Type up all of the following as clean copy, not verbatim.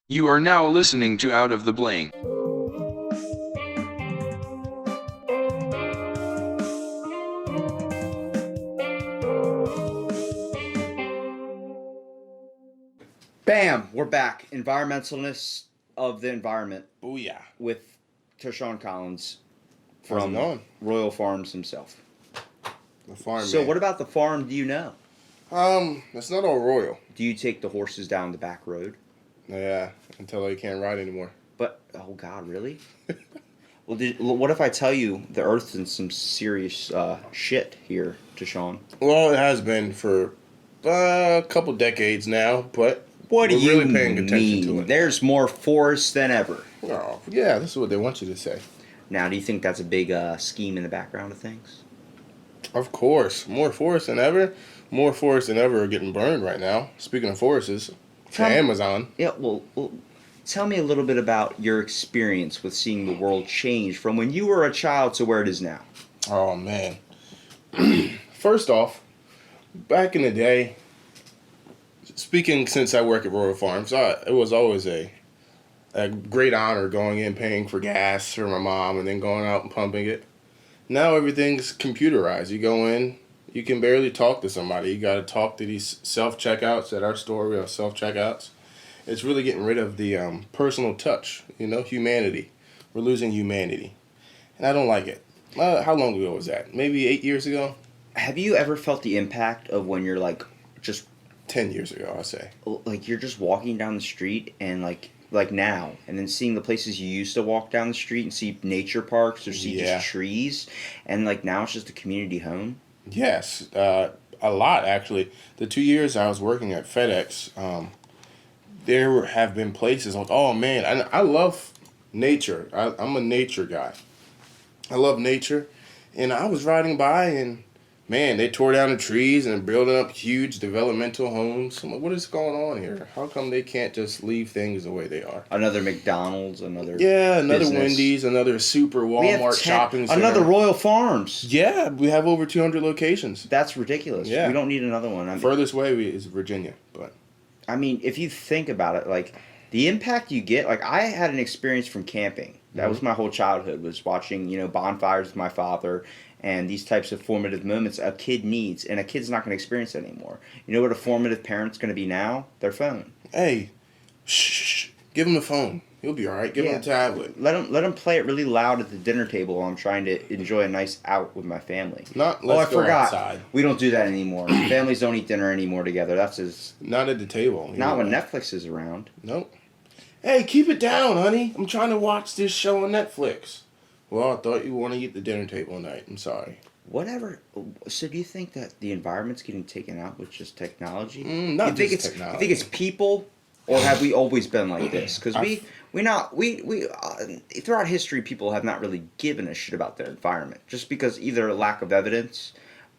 You are now listening to Out of the Blank. Bam! We're back. Environmentalness of the environment Booyah. with Tashawn Collins How's it from going? Royal Farms himself. The farm So, man. what about the farm do you know? It's not all royal. Do you take the horses down the back road? Yeah, until they can't ride anymore. But, oh God, really? What if I tell you the Earth's in some serious shit here, Tashawn? Well, it has been for a couple decades now, but What do we're you really paying attention to mean? it. There's more forests than ever. Oh, yeah, this is what they want you to say. Now, do you think that's a big scheme in the background of things? Of course, more forests than ever. More forests than ever are getting burned right now. Speaking of forests, to Tell me- Amazon. Yeah, well, tell me a little bit about your experience with seeing the world change from when you were a child to where it is now. Oh, man. First off, back in the day, speaking since I work at Royal Farms, it was always a great honor going in, paying for gas for my mom, and then going out and pumping it. Now everything's computerized. You go in, you can barely talk to somebody. You got to talk to these self checkouts at our store. We have self checkouts. It's really getting rid of the personal touch. Humanity. We're losing humanity, and I don't like it. How long ago was that? Maybe 8 years ago. Have you ever felt the impact of when you're just 10 years ago, I say. you're just walking down the street and like now, and then seeing the places you used to walk down the street and see nature parks or see Yeah. just trees, and like now it's just a community home. Yes, a lot actually. The 2 years I was working at FedEx, have been places like, oh man, I love nature. I'm a nature guy. I love nature, and I was riding by and man, they tore down the trees and building up huge developmental homes. I'm like, what is going on here? How come they can't just leave things the way they are? Another McDonald's, another Yeah, another business. Wendy's, another super We have Walmart 10 shopping center. another Royal Farms. Yeah, we have over 200 locations. That's ridiculous. Yeah. We don't need another one. Furthest way is Virginia, but I mean, if you think about it, like the impact you get, like I had an experience from camping. That was my whole childhood, was watching, bonfires with my father and these types of formative moments a kid needs, and a kid's not going to experience it anymore. You know what a formative parent's going to be now? Their phone. hey, shh, give him the phone. He'll be all right. Give him Yeah. the tablet. Let him play it really loud at the dinner table while I'm trying to enjoy a nice out with my family. Not Oh, I let's go forgot. outside. We don't do that anymore. Families don't eat dinner anymore together. That's Not at the table. not when Netflix is around. Nope. Hey, keep it down, honey. I'm trying to watch this show on Netflix. Well, I thought you want to eat at the dinner table tonight. I'm sorry. Whatever. So do you think that the environment's getting taken out with just technology? Not you think just it's, technology. You think it's people, or have we always been like this? Because we throughout history, people have not really given a shit about their environment, just because either a lack of evidence.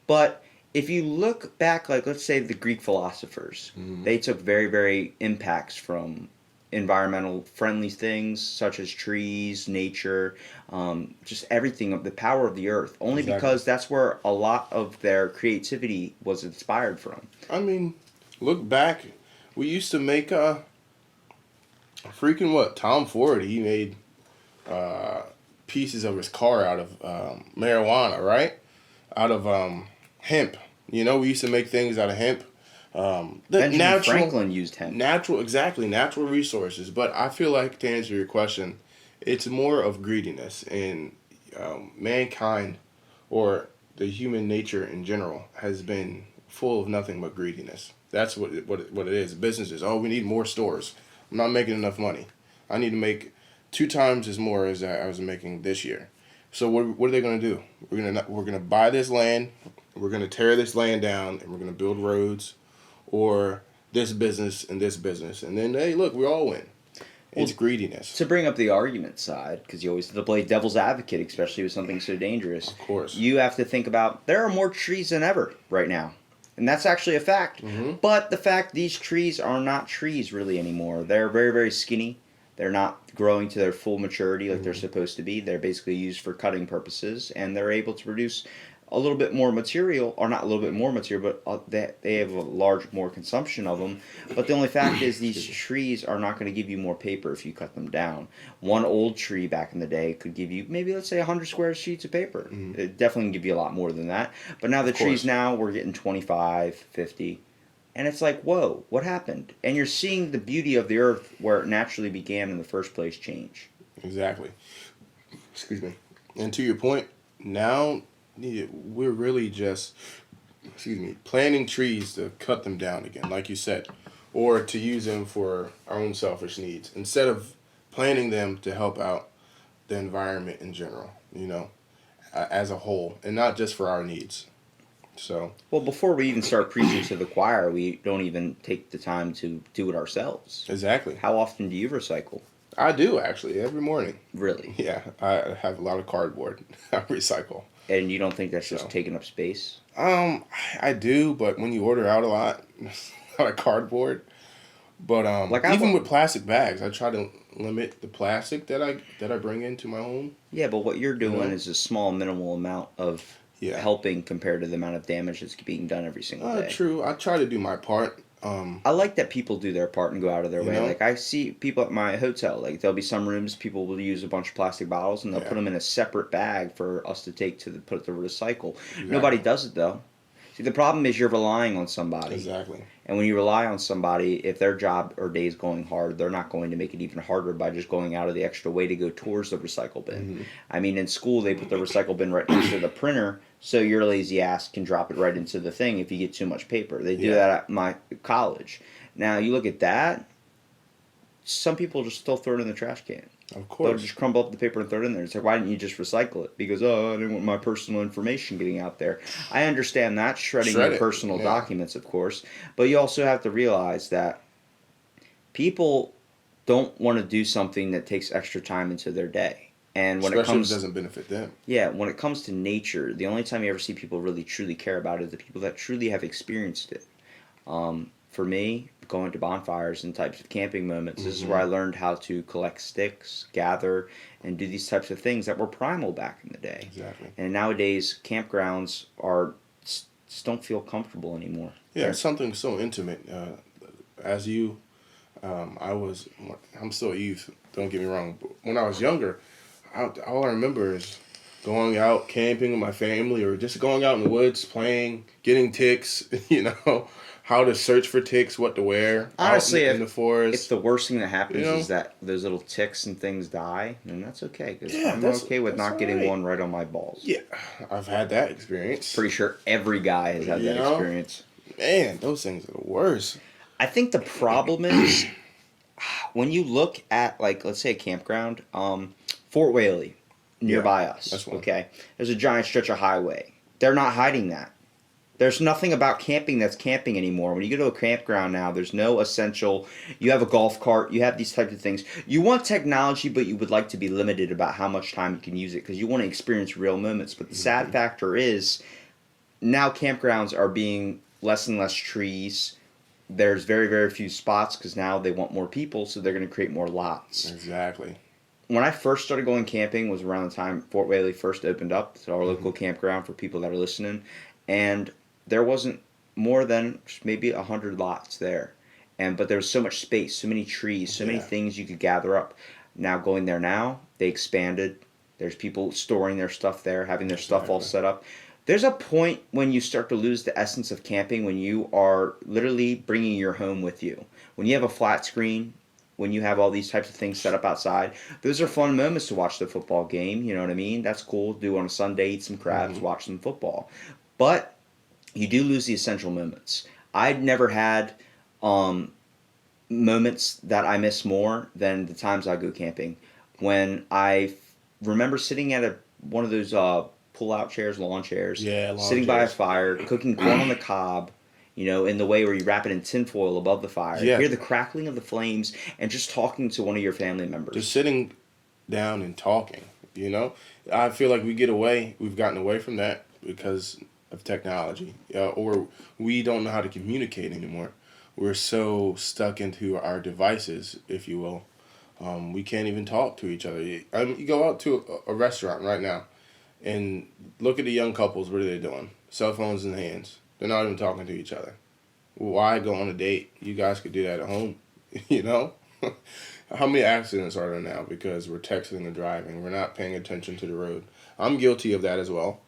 But if you look back, like let's say the Greek philosophers, they took very, very impacts from environmental friendly things such as trees, nature, just everything of the power of the earth, only Exactly. because that's where a lot of their creativity was inspired from. I mean, look back. We used to make freaking what? Tom Ford, he made pieces of his car out of marijuana, right? Out of hemp. We used to make things out of hemp. The Benjamin Franklin used hemp. natural resources. But I feel like, to answer your question, it's more of greediness, and mankind, or the human nature in general, has been full of nothing but greediness. That's what it is. Businesses, oh, we need more stores. I'm not making enough money. I need to make 2 times as more as I was making this year. So what are they going to do? We're gonna buy this land. We're gonna tear this land down, and we're gonna build roads, or this business and this business, and then hey, look, we all win. It's greediness, To bring up the argument side, because you always have to play devil's advocate, especially with something so dangerous. of course. You have to think about there are more trees than ever right now. And that's actually a fact. Mhm. But the fact these trees are not trees really anymore. They're very, very skinny. They're not growing to their full maturity like they're supposed to be. They're basically used for cutting purposes, and they're able to produce a little bit more material, or not a little bit more material, but they have a large more consumption of them. But the only fact is, these trees are not going to give you more paper if you cut them down. One old tree back in the day could give you maybe, let's say, 100 square sheets of paper. It definitely can give you a lot more than that. But now the Of trees course. now we're getting 25, 50. And it's like, whoa, what happened? And you're seeing the beauty of the earth where it naturally began in the first place change. Exactly. Excuse me. And to your point, now we're really just, excuse me, planting trees to cut them down again, like you said, or to use them for our own selfish needs instead of planting them to help out the environment in general, as a whole, and not just for our needs. So, Well, before we even start preaching to the choir, we don't even take the time to do it ourselves. exactly. How often do you recycle? I do actually every morning. Really? Yeah, I have a lot of cardboard I recycle. And you don't think that's just So. taking up space? I do, but when you order out a lot, a lot of cardboard. But Like, I even wa- with plastic bags, I try to limit the plastic that I bring into my home. Yeah, but what you're doing know? is a small, minimal amount of Yeah. helping compared to the amount of damage that's being done every single day. True. I try to do my part. I like that people do their part and go out of their You way. know? Like, I see people at my hotel, like there'll be some rooms people will use a bunch of plastic bottles and they'll Yeah. put them in a separate bag for us to take to put to recycle. Nobody does it though. See, the problem is you're relying on somebody. Exactly. And when you rely on somebody, if their job or day is going hard, they're not going to make it even harder by just going out of the extra way to go towards the recycle bin. Mm-hmm. I mean, in school, they put the recycle bin right next to the printer, so your lazy ass can drop it right into the thing if you get too much paper. They do Yeah. that at my college. Now, you look at that, some people just still throw it in the trash can. Of They'll course. just crumble up the paper and throw it in there. It's like, why didn't you just recycle it? Because, oh, I didn't want my personal information getting out there. I understand that, shredding Shred your it, personal yeah. documents, of course. But you also have to realize that people don't want to do something that takes extra time into their day. And when Especially it comes, if it doesn't benefit them. yeah, when it comes to nature, the only time you ever see people really truly care about it is the people that truly have experienced it. For me, going to bonfires and types of camping moments, this is where I learned how to collect sticks, gather, and do these types of things that were primal back in the day. Exactly. And nowadays, campgrounds just don't feel comfortable anymore. Yeah, it's something so intimate. As you, I'm still a youth. Don't get me wrong. But when I was younger, all I remember is going out camping with my family, or just going out in the woods, playing, getting ticks. How to search for ticks, what to wear. Honestly, out in the forest. If the worst thing that happens You know? is that those little ticks and things die, then that's okay. Because Yeah, I'm that's- okay with that's not getting alright. one right on my balls. Yeah, I've had that experience. Pretty sure every guy has had You that know? experience. Man, those things are the worst. I think the problem is when you look at, like, let's say a campground, Fort Whaley, nearby us. that's one. Okay, there's a giant stretch of highway. They're not hiding that. There's nothing about camping that's camping anymore. When you go to a campground now, there's no essential. You have a golf cart. You have these types of things. You want technology, but you would like to be limited about how much time you can use it because you want to experience real moments. But the sad factor is now campgrounds are being less and less trees. There's very, very few spots because now they want more people, so they're going to create more lots. Exactly. When I first started going camping was around the time Fort Whaley first opened up. It's our local campground for people that are listening. And there wasn't more than maybe 100 lots there. But there was so much space, so many trees, so many Yeah. things you could gather up. Now going there now, they expanded. There's people storing their stuff there, having their stuff all set up. There's a point when you start to lose the essence of camping when you are literally bringing your home with you. When you have a flat screen, when you have all these types of things set up outside, those are fun moments to watch the football game. You know what I mean? That's cool to do on a Sunday, eat some crabs, watch some football. But you do lose the essential moments. I'd never had moments that I miss more than the times I go camping. When I remember sitting at one of those pull-out chairs, lawn chairs, Yeah, lawn sitting by a chairs. fire, cooking corn on the cob, in the way where you wrap it in tinfoil above the fire. Yeah. Hear the crackling of the flames and just talking to one of your family members. Just sitting down and talking, I feel like we've gotten away from that because of technology, or we don't know how to communicate anymore. We're so stuck into our devices, if you will. We can't even talk to each other. You go out to a restaurant right now, And look at the young couples. What are they doing? Cell phones in hands. They're not even talking to each other. Why go on a date? You guys could do that at home. You know? How many accidents are there now because we're texting and driving? We're not paying attention to the road. I'm guilty of that as well.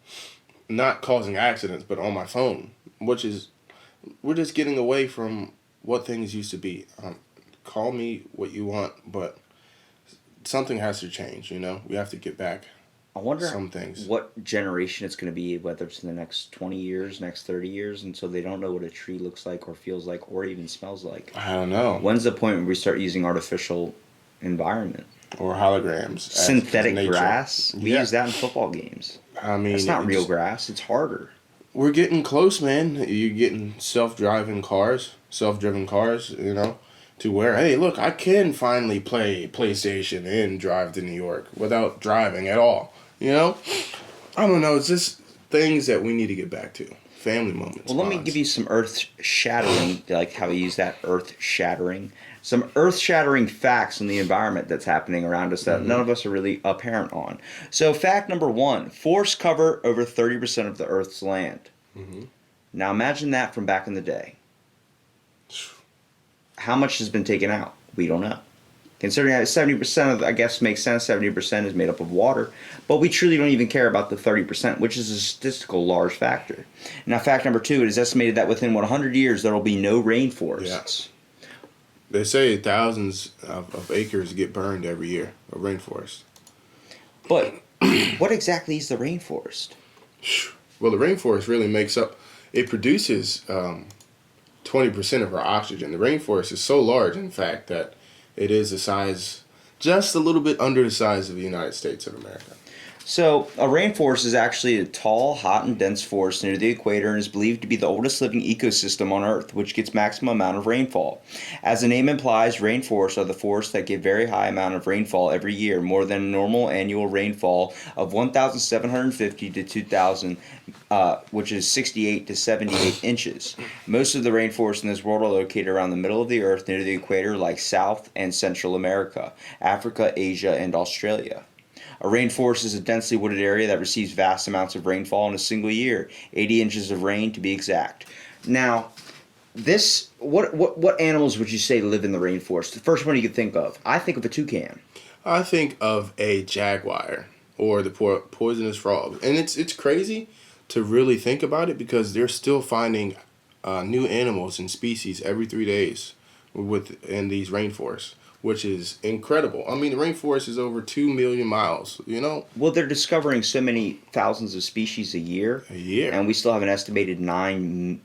Not causing accidents, but on my phone, which is, we're just getting away from what things used to be. Call me what you want, but something has to change, you know? We have to get back I wonder some things. what generation it's going to be, whether it's in the next 20 years, next 30 years, and so they don't know what a tree looks like or feels like or even smells like. I don't know. When's the point where we start using artificial environment? Or holograms. as Synthetic nature. grass? We Yeah. use that in football games. I mean, It's not real it's- grass. It's harder. We're getting close, man. You're getting self-driven cars, you know, to where, hey, look, I can finally play PlayStation and drive to New York without driving at all. You know? I don't know. It's just things that we need to get back to. Family moments. Well, let me bonds. give you some earth-shattering, like how we use that earth-shattering, some earth-shattering facts in the environment that's happening around us that none of us are really apparent on. So, fact number 1, forests cover over 30% of the Earth's land. Now, imagine that from back in the day. How much has been taken out? We don't know. Considering that 70% of, I guess, makes sense, 70% is made up of water, but we truly don't even care about the 30%, which is a statistical large factor. Now, fact number 2, it is estimated that within 100 years there will be no rainforests. They say thousands of acres get burned every year of rainforest. But what exactly is the rainforest? Well, the rainforest really makes up, it produces 20% of our oxygen. The rainforest is so large, in fact, that it is the size, just a little bit under the size of the United States of America. So, a rainforest is actually a tall, hot, and dense forest near the equator and is believed to be the oldest living ecosystem on Earth, which gets maximum amount of rainfall. As the name implies, rainforests are the forests that give very high amount of rainfall every year, more than normal annual rainfall of 1,750 to 2,000, which is 68 to 78 inches. Most of the rainforests in this world are located around the middle of the Earth near the equator, like South and Central America, Africa, Asia, and Australia. A rainforest is a densely wooded area that receives vast amounts of rainfall in a single year, 80 inches of rain to be exact. Now, what animals would you say live in the rainforest? The first one you could think of. I think of a toucan. I think of a jaguar or the poisonous frog. And it's crazy to really think about it because they're still finding new animals and species every 3 days in these rainforests, which is incredible. I mean, the rainforest is over 2 million miles, you know? Well, they're discovering so many thousands of species a year. And we still have an estimated 9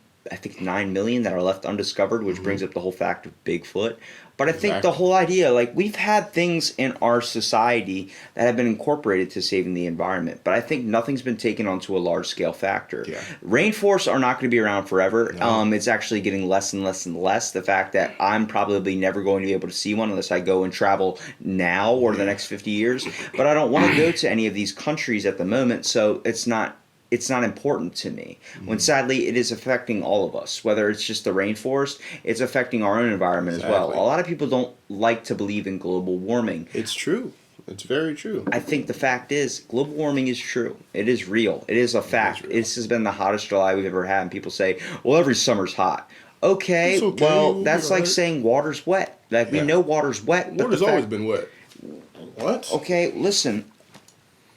million that are left undiscovered, which brings up the whole fact of Bigfoot. But I think the whole idea, like, we've had things in our society that have been incorporated to saving the environment, but I think nothing's been taken onto a large-scale factor. Yeah. Rainforests are not going to be around forever. No. It's actually getting less and less and less. The fact that I'm probably never going to be able to see one unless I go and travel now or the next 50 years. But I don't want to go to any of these countries at the moment, so it's not important to me. When sadly it is affecting all of us, whether it's just the rainforest, it's affecting our own environment as well. Exactly. A lot of people don't like to believe in global warming. It's true. It's very true. I think the fact is global warming is true. It is real. It is a fact. real. This has been the hottest July we've ever had, and people say, well, every summer's hot. Okay, It's okay, well, we'll that's be like alright. saying water's wet. Like, we Yeah. know water's wet. but Water's the always fact- been wet. What? Okay, listen.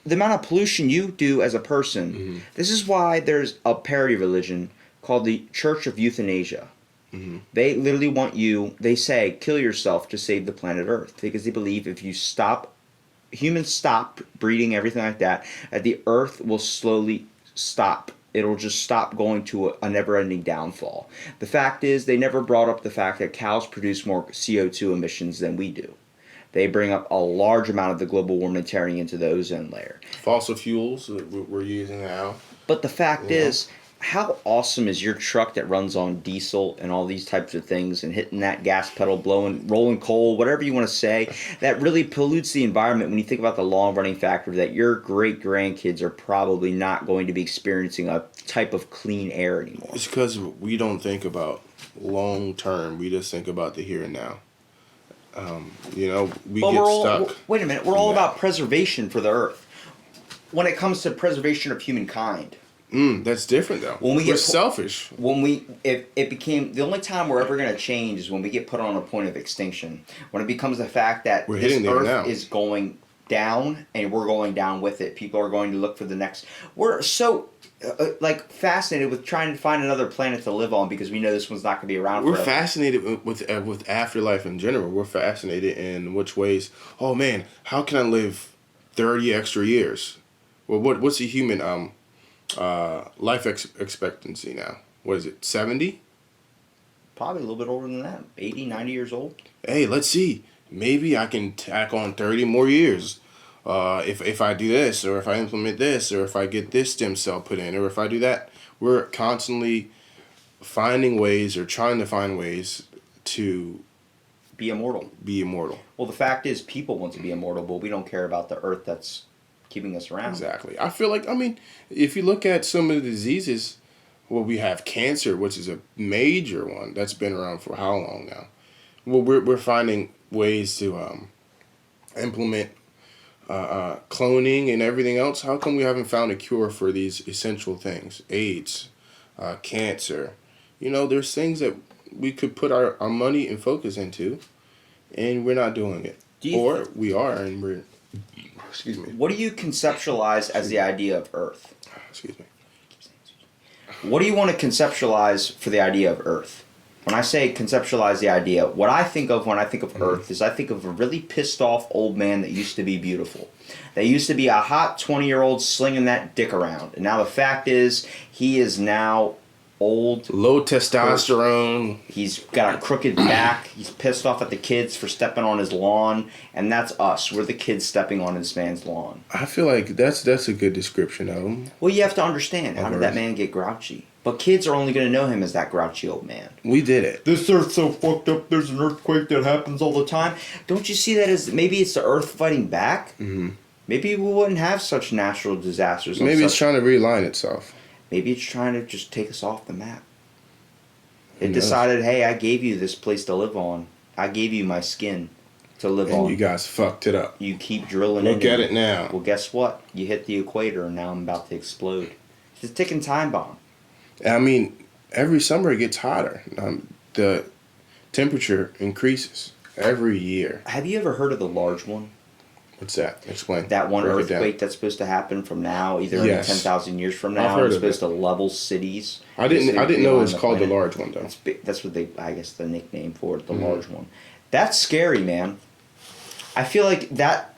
The amount of pollution you do as a person, this is why there's a parody religion called the Church of Euthanasia. They literally want you, they say, kill yourself to save the planet Earth. Because they believe if you humans stop breeding, everything like that the Earth will slowly stop. It'll just stop going to a never-ending downfall. The fact is, they never brought up the fact that cows produce more CO2 emissions than we do. They bring up a large amount of the global warming tearing into the ozone layer. Fossil fuels that we're using now. But the fact Yeah. is, how awesome is your truck that runs on diesel and all these types of things and hitting that gas pedal, rolling coal, whatever you want to say, that really pollutes the environment when you think about the long-running factor that your great-grandkids are probably not going to be experiencing a type of clean air anymore. It's because we don't think about long term. We just think about the here and now. We But get stuck. wait a minute, we're all in that. about preservation for the Earth. when it comes to preservation of humankind. That's different though. When we We're get selfish. If it became the only time we're ever going to change is when we get put on a point of extinction. When it becomes the fact that We're this hitting there Earth now. is going down and we're going down with it. People are going to look for the next. We're so like fascinated with trying to find another planet to live on because we know this one's not going to be around. We're forever. fascinated with afterlife in general. We're fascinated in which ways. Oh man, how can I live 30 extra years? Well, what's the human life expectancy now? What is it? 70? Probably a little bit older than that. 80, 90 years old. Hey, let's see. Maybe I can tack on 30 more years. If I do this, or if I implement this, or if I get this stem cell put in, or if I do that. We're constantly finding ways or trying to find ways to Be immortal. be immortal. Well, the fact is, people want to be immortal, but we don't care about the Earth that's keeping us around. Exactly. I feel like, I mean, if you look at some of the diseases, well, we have cancer, which is a major one that's been around for how long now? Well, we're finding ways to implement cloning and everything else. How come we haven't found a cure for these essential things? AIDS, cancer. You know, there's things that we could put our money and focus into, and we're not doing it. Or we are, and we're... Excuse me. What do you conceptualize as the idea of Earth? Excuse me. What do you want to conceptualize for the idea of Earth? When I say conceptualize the idea, what I think of when I think of Earth is I think of a really pissed off old man that used to be beautiful. That used to be a hot 20-year-old slinging that dick around. And now the fact is, he is now old. Low testosterone. He's got a crooked back. He's pissed off at the kids for stepping on his lawn. And that's us. We're the kids stepping on this man's lawn. I feel like that's a good description of him. Well, you have to understand, how did that man get grouchy? But kids are only going to know him as that grouchy old man. We did it. This Earth's so fucked up, there's an earthquake that happens all the time. Don't you see that as maybe it's the Earth fighting back? Mm-hmm. Maybe we wouldn't have such natural disasters. Maybe it's trying to realign itself. Maybe it's trying to just take us off the map. It Who knows? decided, hey, I gave you this place to live on. I gave you my skin to live And on. you guys fucked it up. You keep drilling Look into at me. it now. Well, guess what? You hit the equator, and now I'm about to explode. It's a ticking time bomb. I mean, every summer it gets hotter. The temperature increases every year. Have you ever heard of the large one? What's that? Explain. That one Break it down. earthquake that's supposed to happen from now, either Yes. in 10,000 years from I've now, heard it's of supposed it. to level cities. I didn't know it Beyond was called the planet. large one though. That's what they, I guess, the nickname for it, the Mhm. large one. That's scary, man. I feel like that.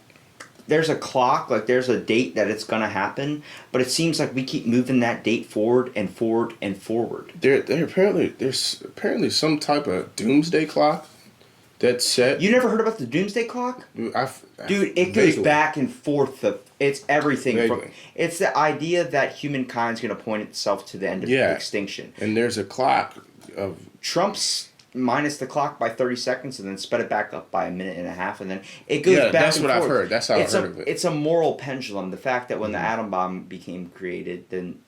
There's a clock, like there's a date that it's gonna happen, but it seems like we keep moving that date forward and forward and forward. There's apparently some type of doomsday clock that's set. You never heard about the doomsday clock? Dude, it goes vaguely. back and forth. It's everything. From, Vaguely. it's the idea that humankind's going to point itself to the end of Yeah. extinction. And there's a clock of Trump's minus the clock by 30 seconds and then sped it back up by a minute and a half, and then it goes back that's and what forth. I've heard. That's how It's I heard of it. It's a moral pendulum. The fact that when the Mhm. atom bomb became created, then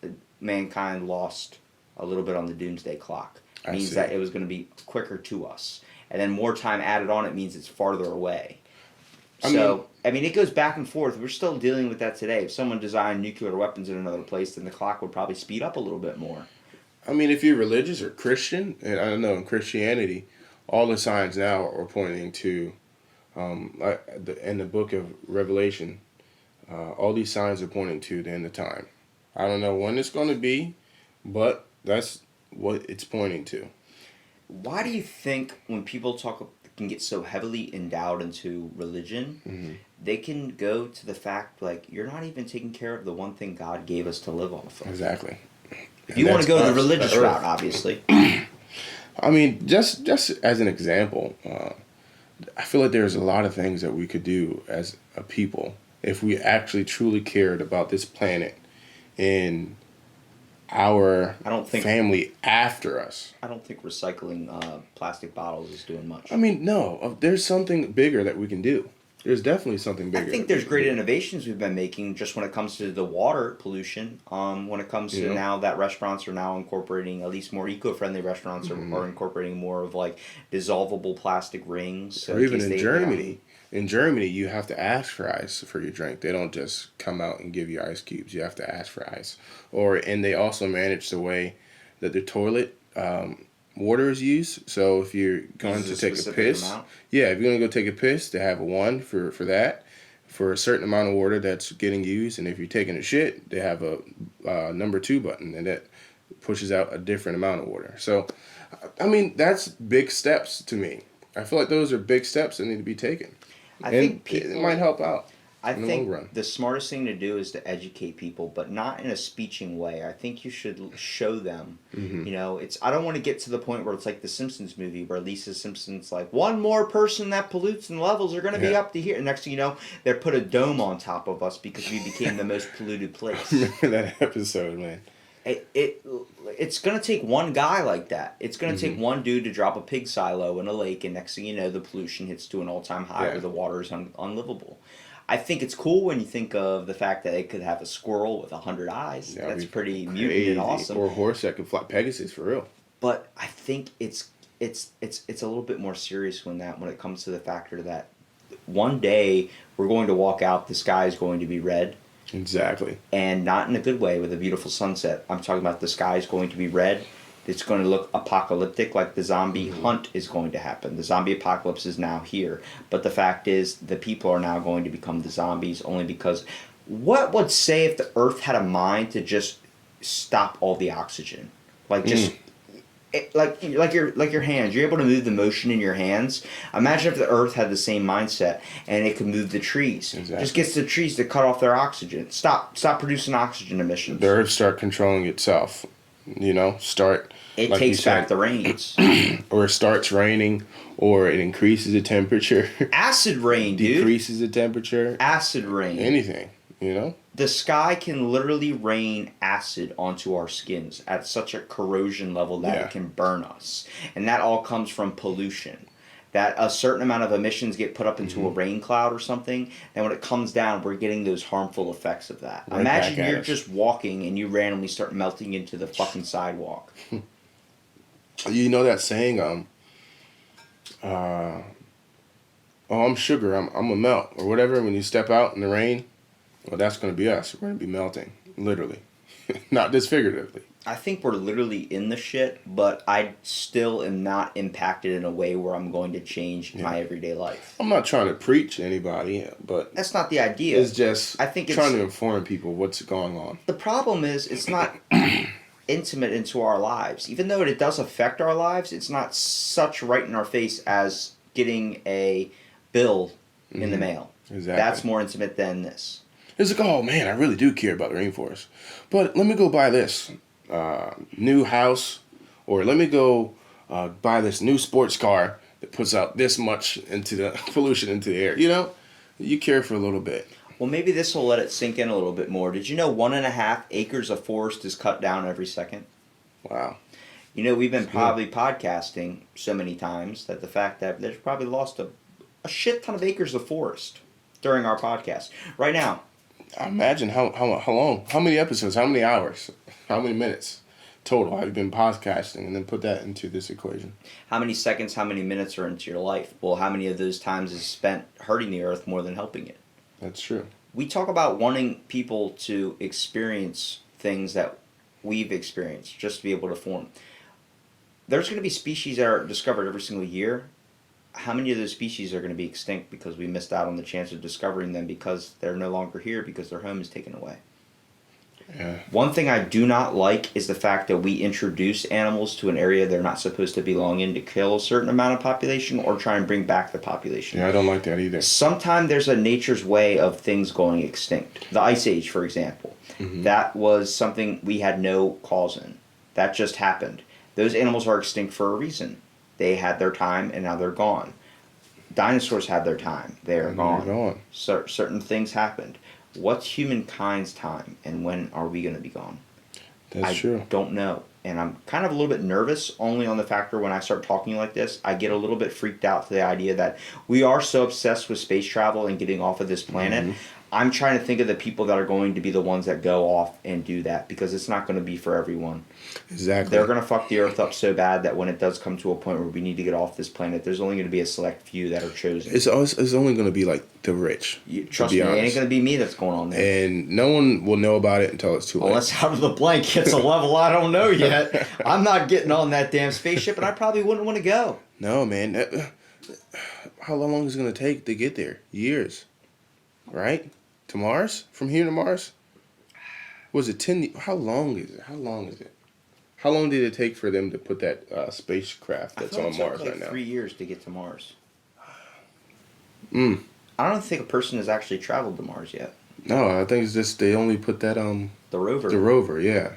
mankind lost a little bit on the doomsday clock. I Means see. that it was going to be quicker to us. And then more time added on, it means it's farther away. I mean, it goes back and forth. We're still dealing with that today. If someone designed nuclear weapons in another place, then the clock would probably speed up a little bit more. I mean, if you're religious or Christian, and I don't know, in Christianity, all the signs now are pointing to, in the book of Revelation, all these signs are pointing to the end of time. I don't know when it's going to be, but that's what it's pointing to. Why do you think when people can get so heavily endowed into religion, Mhm. they can go to the fact like you're not even taking care of the one thing God gave us to live off of? Exactly. If you want to go the Us, religious earth. route, obviously. I mean, just as an example, I feel like there's a lot of things that we could do as a people if we actually truly cared about this planet and our I don't think family after us. I don't think recycling plastic bottles is doing much. I mean, no, there's something bigger that we can do. There's definitely something I bigger. think that there's we great can do. innovations we've been making just when it comes to the water pollution. When it comes to Yeah. now that restaurants are now incorporating at least more eco-friendly restaurants Mhm. are incorporating more of like dissolvable plastic rings. So Or even case in they- Germany, In Germany, you have to ask for ice for your drink. They don't just come out and give you ice cubes. You have to ask for ice. And they also manage the way that the toilet water is used. So if you're going to take a piss, yeah, if you're going to go take a piss, they have a one for that, for a certain amount of water that's getting used. And if you're taking a shit, they have a number 2 button, and that pushes out a different amount of water. So, I mean, that's big steps to me. I feel like those are big steps that need to be taken. I think it might help out. I in the think long run. the smartest thing to do is to educate people, but not in a speeching way. I think you should show them. Mm-hmm. You know, I don't want to get to the point where it's like the Simpsons movie where Lisa Simpson's like, one more person that pollutes and levels are going to be up to here. And next thing you know, they put a dome on top of us because we became the most polluted place. Remember that episode, man. It's going to take one guy like that. It's going to Mm-hmm. take one dude to drop a pig silo in a lake, and next thing you know, the pollution hits to an all-time high where the water is unlivable. I think it's cool when you think of the fact that it could have a squirrel with 100 eyes. That'd That's be pretty crazy. mutant and awesome. Or a horse that could fly. Pegasus, for real. But I think it's a little bit more serious when it comes to the factor that one day we're going to walk out, the sky is going to be red. Exactly. And not in a good way with a beautiful sunset. I'm talking about the sky is going to be red. It's going to look apocalyptic, like the zombie hunt is going to happen. The zombie apocalypse is now here. But the fact is, the people are now going to become the zombies only because what would say if the Earth had a mind to just stop all the oxygen? Like just like your hands. You're able to move the motion in your hands. Imagine if the Earth had the same mindset and it could move the trees. Exactly. Just gets the trees to cut off their oxygen. Stop producing oxygen emissions. The Earth start controlling itself. You know, It like takes back the reins. or it starts raining, or it increases the temperature. Acid rain, dude. Decreases the temperature. Acid rain. Anything, you know? The sky can literally rain acid onto our skins at such a corrosion level that it can burn us. And that all comes from pollution. That a certain amount of emissions get put up into a rain cloud or something, and when it comes down, we're getting those harmful effects of that. Right Imagine back at you're us. just walking and you randomly start melting into the fucking sidewalk. You know that saying, oh, I'm sugar, I'm a melt, or whatever, when you step out in the rain? Well, that's going to be us. We're going to be melting, literally. Not just figuratively. I think we're literally in the shit, but I still am not impacted in a way where I'm going to change my everyday life. I'm not trying to preach to anybody, but That's not the idea. it's just I think trying to inform people what's going on. The problem is it's not intimate into our lives. Even though it does affect our lives, it's not such right in our face as getting a bill in the mail. Exactly. That's more intimate than this. It's like, oh man, I really do care about the rainforest. But let me go buy this new house, or let me go buy this new sports car that puts out this much into the pollution into the air. You know, you care for a little bit. Well, maybe this will let it sink in a little bit more. Did you know 1.5 acres of forest is cut down every second? Wow. You know, we've been probably podcasting so many times that the fact that there's probably lost a shit ton of acres of forest during our podcast. Right now, Imagine how long, how many episodes, how many hours, how many minutes total have you been podcasting, and then put that into this equation. how many seconds, how many minutes are into your life? Well, how many of those times is spent hurting the earth more than helping it? That's true. We talk about wanting people to experience things that we've experienced, just to be able to form. There's going to be species that are discovered every single year. How many of those species are going to be extinct because we missed out on the chance of discovering them because they're no longer here because their home is taken away? Yeah. One thing I do not like is the fact that we introduce animals to an area they're not supposed to belong in to kill a certain amount of population or try and bring back the population. Yeah, I don't like that either. Sometimes there's a nature's way of things going extinct. The Ice Age, for example. That was something we had no cause in. That just happened. Those animals are extinct for a reason. They had their time and now they're gone. Dinosaurs had their time. They're And gone. they're gone. Certain things happened. What's humankind's time and when are we going to be gone? That's true. Don't know. And I'm kind of a little bit nervous only on the factor when I start talking like this. I get a little bit freaked out to the idea that we are so obsessed with space travel and getting off of this planet. I'm trying to think of the people that are going to be the ones that go off and do that, because it's not going to be for everyone. Exactly. They're going to fuck the earth up so bad that when it does come to a point where we need to get off this planet, there's only going to be a select few that are chosen. It's only going to be like the rich. Trust me, it ain't going to be me that's going on there. And no one will know about it until it's too late. Unless Out of the Blank hits a level I don't know yet. I'm not getting on that damn spaceship, and I probably wouldn't want to go. No, man. How long is it going to take to get there? Years. Right? To Mars? From here to Mars? Was it 10? How long is it? How long did it take for them to put that spacecraft that's on Mars right now? 3 years to get to Mars. I don't think a person has actually traveled to Mars yet. No, I think it's just they only put that the rover. The rover, yeah.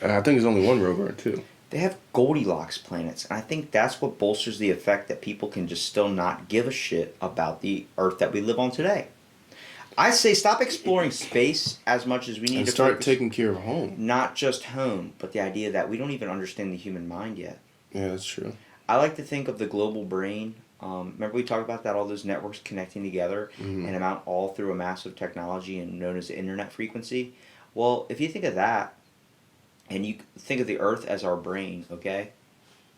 And I think it's only one rover too. They have Goldilocks planets, and I think that's what bolsters the effect that people can just still not give a shit about the Earth that we live on today. I say stop exploring space as much as we need and to start taking care of home. Not just home, but the idea that we don't even understand the human mind yet. Yeah, that's true. I like to think of the global brain. Remember we talked about that, all those networks connecting together and amount all through a massive technology and known as the internet frequency? Well, if you think of that, and you think of the Earth as our brain, okay?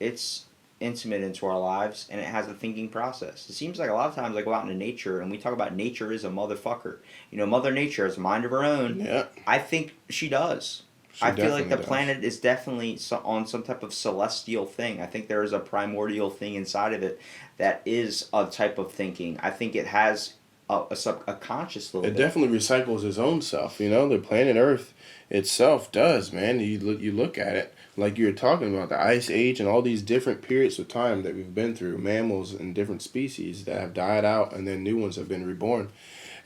It's intimate into our lives, and it has a thinking process. It seems like a lot of times I go out into nature, and we talk about nature is a motherfucker. You know, Mother Nature has a mind of her own. Yeah. I think she does. I feel like the planet is definitely on some type of celestial thing. I think there is a primordial thing inside of it that is a type of thinking. I think it has a conscious little bit. It definitely recycles its own self. You know, the planet Earth itself does, man. You look at it, like you were talking about, the Ice Age and all these different periods of time that we've been through, mammals and different species that have died out and then new ones have been reborn.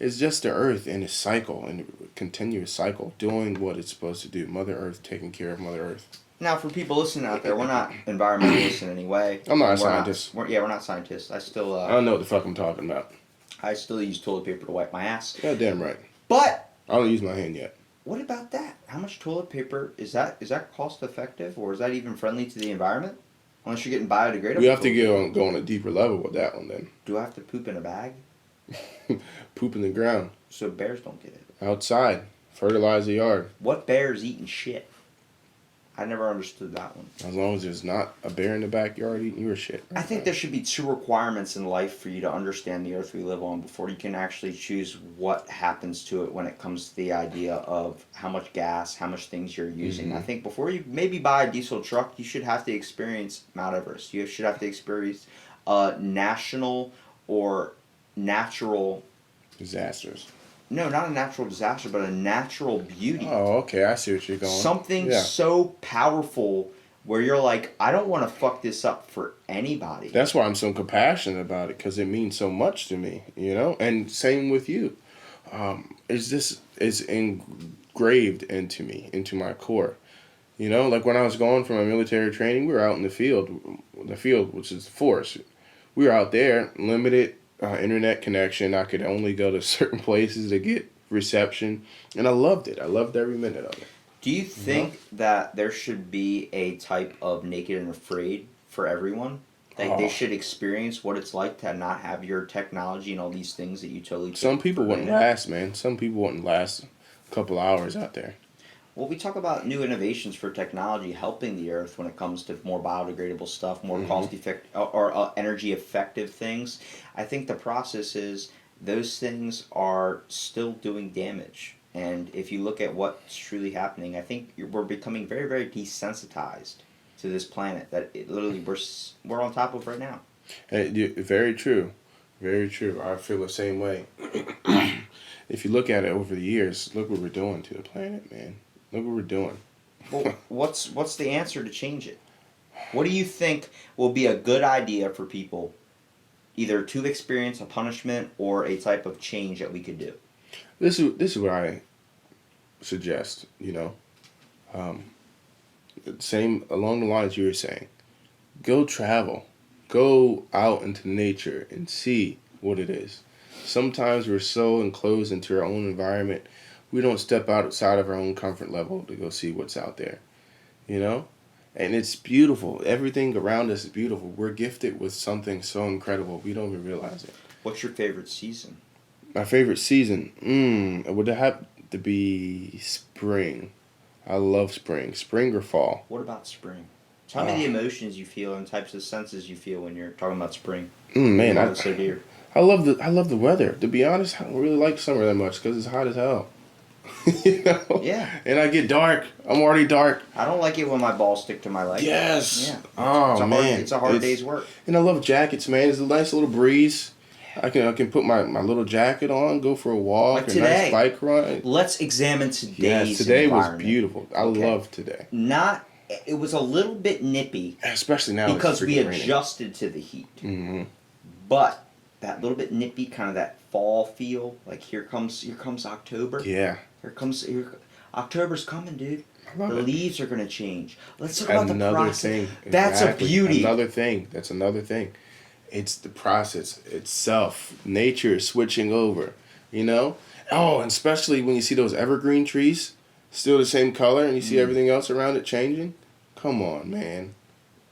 It's just the Earth in a cycle, in a continuous cycle, doing what it's supposed to do. Mother Earth taking care of Mother Earth. Now, for people listening out there, we're not environmentalists in any way. I'm not a scientist. We're not scientists. I don't know what the fuck I'm talking about. I still use toilet paper to wipe my ass. Yeah, damn right. But I don't use my hand yet. What about that? How much toilet paper is that cost effective, or is that even friendly to the environment? Unless you're getting biodegradable. We have to go on a deeper level with that one then. Do I have to poop in a bag? Poop in the ground. So bears don't get it. Outside. Fertilize the yard. What bear's eating shit? I never understood that one. As long as there's not a bear in the backyard eating your shit. I think there should be 2 requirements in life for you to understand the earth we live on before you can actually choose what happens to it when it comes to the idea of how much gas, how much things you're using. Mm-hmm. I think before you maybe buy a diesel truck, you should have to experience Mount Everest. You should have to experience national or natural disasters. No, not a natural disaster, but a natural beauty. Oh, okay. I see what you're going. Something so powerful where you're like, I don't want to fuck this up for anybody. That's why I'm so compassionate about it, because it means so much to me, you know? And same with you. It's engraved into me, into my core. You know, like when I was going for my military training, we were out in the field, which is the forest. We were out there, limited internet connection. I could only go to certain places to get reception, and I loved it. I loved every minute of it. Do you think that there should be a type of naked and afraid for everyone? Like they should experience what it's like to not have your technology and all these things that you totally. Some people wouldn't last, man. Some people wouldn't last a couple hours out there. Well, we talk about new innovations for technology helping the earth when it comes to more biodegradable stuff, more cost-effective or energy-effective things. I think the process is those things are still doing damage. And if you look at what's truly happening, I think we're becoming very, very desensitized to this planet that literally we're on top of right now. Very true. Very true. I feel the same way. If you look at it over the years, look what we're doing to the planet, man. Look what we're doing. Well, what's the answer to change it? What do you think will be a good idea for people, either to experience a punishment or a type of change that we could do? This is what I suggest. You know, same along the lines you were saying. Go travel, go out into nature and see what it is. Sometimes we're so enclosed into our own environment. We don't step outside of our own comfort level to go see what's out there, you know? And it's beautiful. Everything around us is beautiful. We're gifted with something so incredible. We don't even realize it. What's your favorite season? My favorite season? It would have to be spring. I love spring. Spring or fall. What about spring? Tell me the emotions you feel and types of senses you feel when you're talking about spring. Man, Why is it so dear? I love the weather. To be honest, I don't really like summer that much because it's hot as hell. You know? Yeah. And I get dark. I'm already dark. I don't like it when my balls stick to my leg. Yes. Yeah. Oh man. It's a hard day's work. And I love jackets, man. It's a nice little breeze. I can put my little jacket on, go for a walk, Like a today. nice bike ride. Let's examine today's Yes, today was environment. beautiful. I Okay. love today, It was a little bit nippy especially now because it's we freaking raining. adjusted to the heat. Mm-hmm. But that little bit nippy, kind of that fall feel, like here comes October. Yeah, October's coming, dude. I love The it. leaves are gonna change. Let's talk about the Another process. thing. That's Exactly. a beauty. That's another thing. It's the process itself. Nature is switching over. You know. Oh, and especially when you see those evergreen trees, still the same color, and you see everything else around it changing. Come on, man.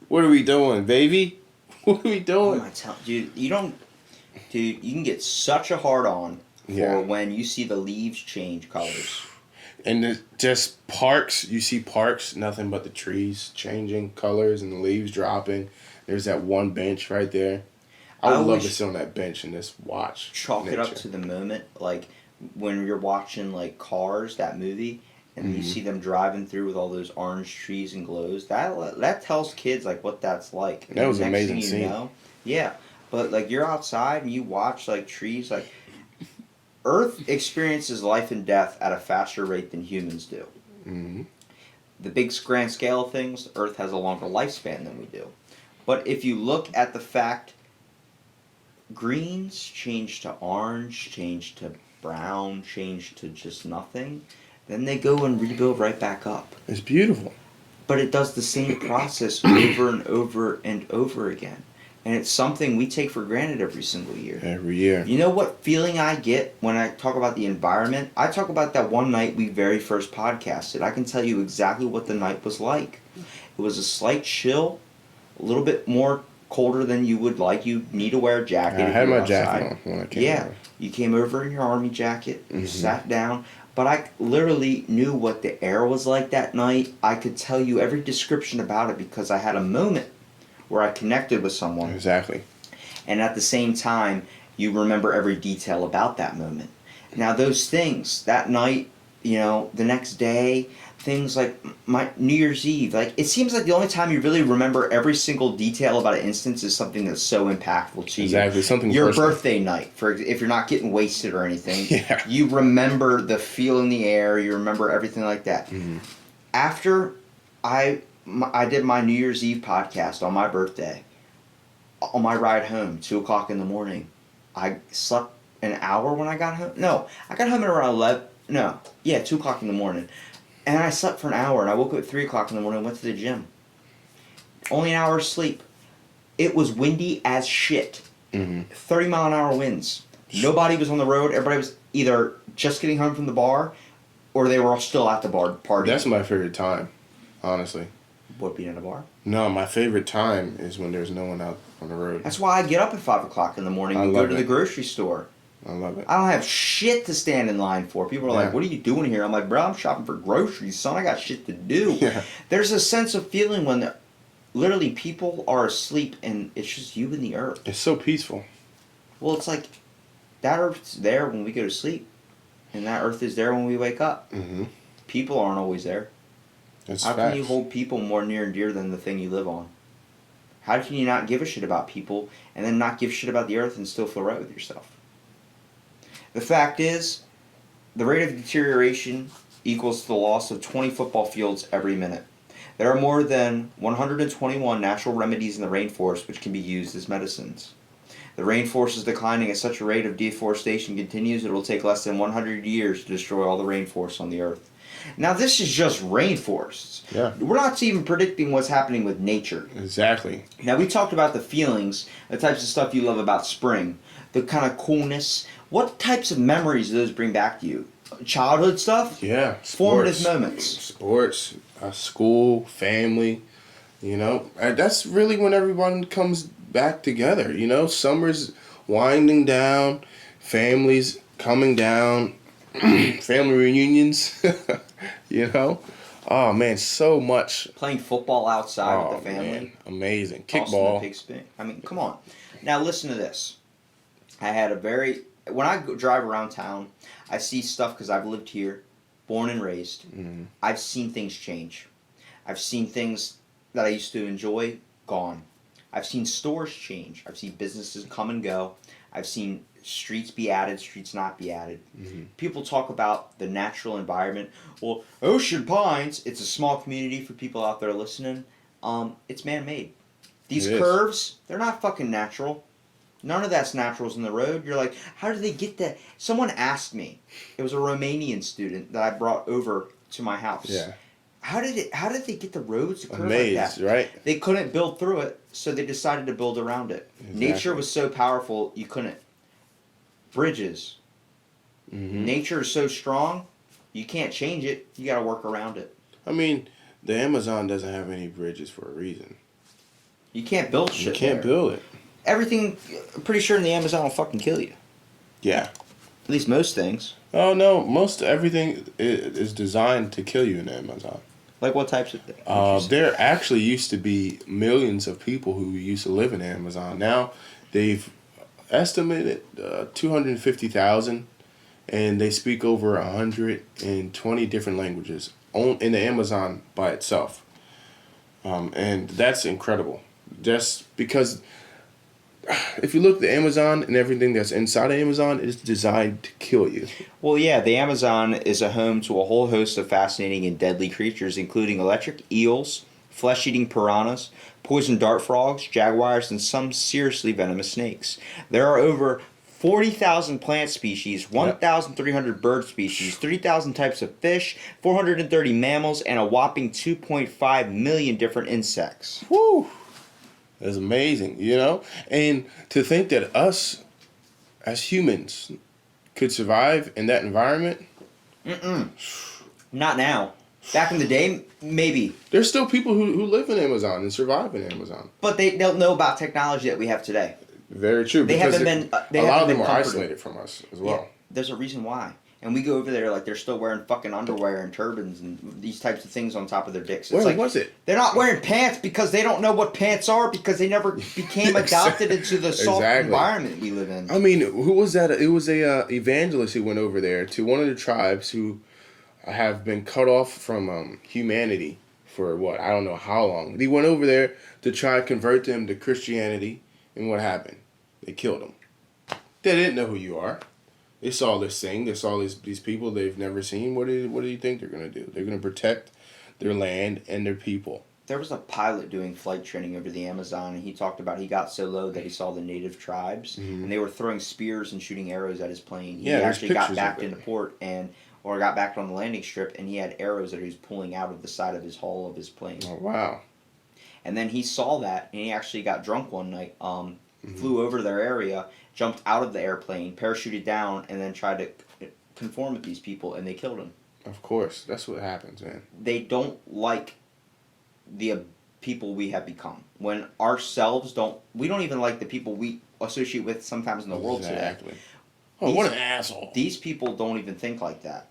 What are we doing, baby? What are we Oh doing? my dude, you can get such a hard on for Yeah. when you see the leaves change colors. And it's just parks, you see parks, nothing but the trees changing colors and the leaves dropping. There's that one bench right there. I I would love to always sit on that bench and just watch. Chalk it up nature. to the moment, like when you're watching like Cars, that movie, and Mm-hmm. you see them driving through with all those orange trees and glows. That tells kids like what that's like. And That was the an next amazing thing you scene. know, yeah, but like you're outside and you watch like trees, like Earth experiences life and death at a faster rate than humans do. Mhm. The big grand scale of things, Earth has a longer lifespan than we do. But if you look at the fact, greens change to orange, change to brown, change to just nothing, then they go and rebuild right back up. It's beautiful. But it does the same process over and over and over again. And it's something we take for granted every single year. Every year. You know what feeling I get when I talk about the environment? I talk about that one night we very first podcasted. I can tell you exactly what the night was like. It was a slight chill, a little bit more colder than you would like. You need to wear a jacket. I if had you're my outside. jacket on when I came Yeah, over. you came over in your army jacket. You Mhm. sat down. But I literally knew what the air was like that night. I could tell you every description about it because I had a moment where I connected with someone. Exactly. And at the same time, you remember every detail about that moment. Now, those things, that night, you know, the next day, things like my New Year's Eve, like, it seems like the only time you really remember every single detail about an instance is something that's so impactful to you. Exactly. Something Your personal. birthday night, if you're not getting wasted or anything, Yeah. you remember the feel in the air, you remember everything like that. Mhm. After I did my New Year's Eve podcast on my birthday, on my ride home, 2 o'clock in the morning, I slept an hour when I got home. No, I got home at around 11. No, yeah, 2 o'clock in the morning. And I slept for an hour, and I woke up at 3 o'clock in the morning and went to the gym. Only an hour's sleep. It was windy as shit. Mhm. 30-mile-an-hour winds. Nobody was on the road. Everybody was either just getting home from the bar, or they were all still at the bar partying. That's my favorite time, honestly. What, being at a bar? No, my favorite time is when there's no one out on the road. That's why I get up at 5 o'clock in the morning I and go love to it. the grocery store. I love it. I don't have shit to stand in line for. People are like, Yeah. what are you doing here? I'm like, bro, I'm shopping for groceries, son. I got shit to do. Yeah. There's a sense of feeling when literally people are asleep and it's just you and the earth. It's so peaceful. Well, it's like that earth's there when we go to sleep, and that earth is there when we wake up. Mm-hmm. People aren't always there. It's How facts. can you hold people more near and dear than the thing you live on? How can you not give a shit about people and then not give a shit about the earth and still feel right with yourself? The fact is, the rate of deterioration equals the loss of 20 football fields every minute. There are more than 121 natural remedies in the rainforest which can be used as medicines. The rainforest is declining at such a rate of deforestation continues it will take less than 100 years to destroy all the rainforests on the earth. Now this is just rainforests. Yeah. We're not even predicting what's happening with nature. Exactly. Now we talked about the feelings, the types of stuff you love about spring, the kind of coolness. What types of memories do those bring back to you? Childhood stuff? Yeah. Formative Sports. moments. Sports, school, family. You know, and that's really when everyone comes back together. You know, summer's winding down, families coming down, family reunions, you know. Oh man, so much. Playing football outside Oh with the family. man, amazing Tossing the kickball. pig spin. I mean, come on. Now listen to this. When I drive around town, I see stuff because I've lived here, born and raised. Mhm. I've seen things change. I've seen things that I used to enjoy gone. I've seen stores change. I've seen businesses come and go. I've seen streets be added, streets not be added. Mhm. People talk about the natural environment. Well, Ocean Pines, it's a small community for people out there listening. It's man-made. These It is. curves, they're not fucking natural. None of that's naturals in the road. You're like, how did they get that? Someone asked me. It was a Romanian student that I brought over to my house. Yeah, How did they get the roads to curve amazed, like that? right? They couldn't build through it, so they decided to build around it. Exactly. Nature was so powerful, you couldn't. Bridges. Hmm. Nature is so strong, you can't change it. You got to work around it. I mean, the Amazon doesn't have any bridges for a reason. You can't build You shit. can't there. build it. Everything. I'm pretty sure in the Amazon will fucking kill you. Yeah. At least most things. Oh no, most everything is designed to kill you in the Amazon. Like what types of things? There actually used to be millions of people who used to live in Amazon. Now they've estimated 250,000, and they speak over 120 different languages in the Amazon by itself. And that's incredible. Just because if you look at the Amazon and everything that's inside of Amazon, it's designed to kill you. Well, yeah, the Amazon is a home to a whole host of fascinating and deadly creatures, including electric eels, flesh-eating piranhas, poison dart frogs, jaguars, and some seriously venomous snakes. There are over 40,000 plant species, 1,300 bird species, 3,000 types of fish, 430 mammals, and a whopping 2.5 million different insects. Whew. That's amazing, you know? And to think that us as humans could survive in that environment. Not now. Back in the day, maybe. There's still people who live in Amazon and survive in Amazon. But they don't know about technology that we have today. Very true. They because haven't been. They a lot haven't of them been are comforted. isolated from us as Yeah, well. there's a reason why. And we go over there like they're still wearing fucking underwear and turbans and these types of things on top of their dicks. It's Where like, was it? They're not wearing pants because they don't know what pants are because they never became adopted into the soft Exactly. environment we live in. I mean, who was that? It was a evangelist who went over there to one of the tribes who have been cut off from humanity for what? I don't know how long. He went over there to try to convert them to Christianity, and what happened? They killed him. They didn't know who you are. They saw this thing. They saw these people they've never seen. What do you think they're going to do? They're going to protect their land and their people. There was a pilot doing flight training over the Amazon, and he talked about he got so low that he saw the native tribes, and they were throwing spears and shooting arrows at his plane. He Yeah, there's actually got pictures back of it. into port or got back on the landing strip, and he had arrows that he was pulling out of the side of his hull of his plane. Oh, wow. And then he saw that, and he actually got drunk one night. Flew over their area, jumped out of the airplane, parachuted down, and then tried to conform with these people, and they killed him. Of course. That's what happens, man. They don't like the people we have become. When ourselves we don't even like the people we associate with sometimes in the world today. Exactly. Oh, what an asshole. These people don't even think like that.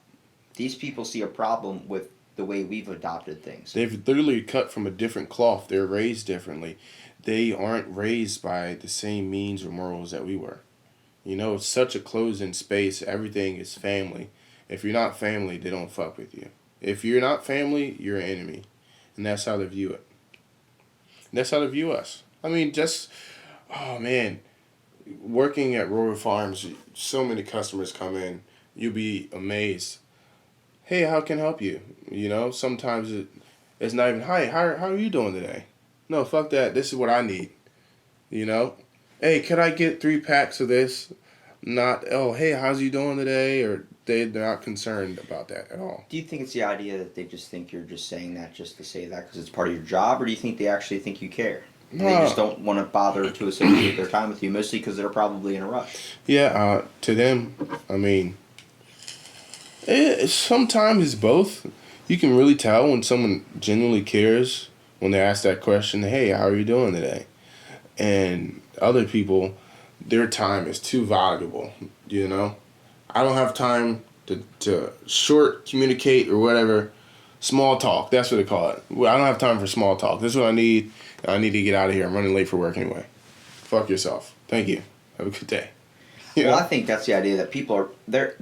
These people see a problem with the way we've adopted things. They've literally cut from a different cloth. They're raised differently. They aren't raised by the same means or morals that we were. You know, it's such a closed-in space. Everything is family. If you're not family, they don't fuck with you. If you're not family, you're an enemy. And that's how they view it. And that's how they view us. I mean, oh man, working at Royal Farms, so many customers come in. You'll be amazed. Hey, how can I help you? You know, sometimes it's not even, hi, how are you doing today? No, fuck that. This is what I need. You know? Hey, can I get 3 packs of this? Not, oh, hey, how's you doing today? Or they're not concerned about that at all. Do you think it's the idea that they just think you're just saying that just to say that because it's part of your job, or do you think they actually think you care? And they just don't want to bother to associate their time with you, mostly because they're probably in a rush. Yeah, to them, I mean, sometimes it's both. You can really tell when someone genuinely cares when they ask that question, hey, how are you doing today? And other people, their time is too valuable, you know? I don't have time to short communicate or whatever. Small talk. That's what they call it. Well, I don't have time for small talk. This is what I need. I need to get out of here. I'm running late for work anyway. Fuck yourself. Thank you. Have a good day. You Well, know? I think that's the idea that people are they're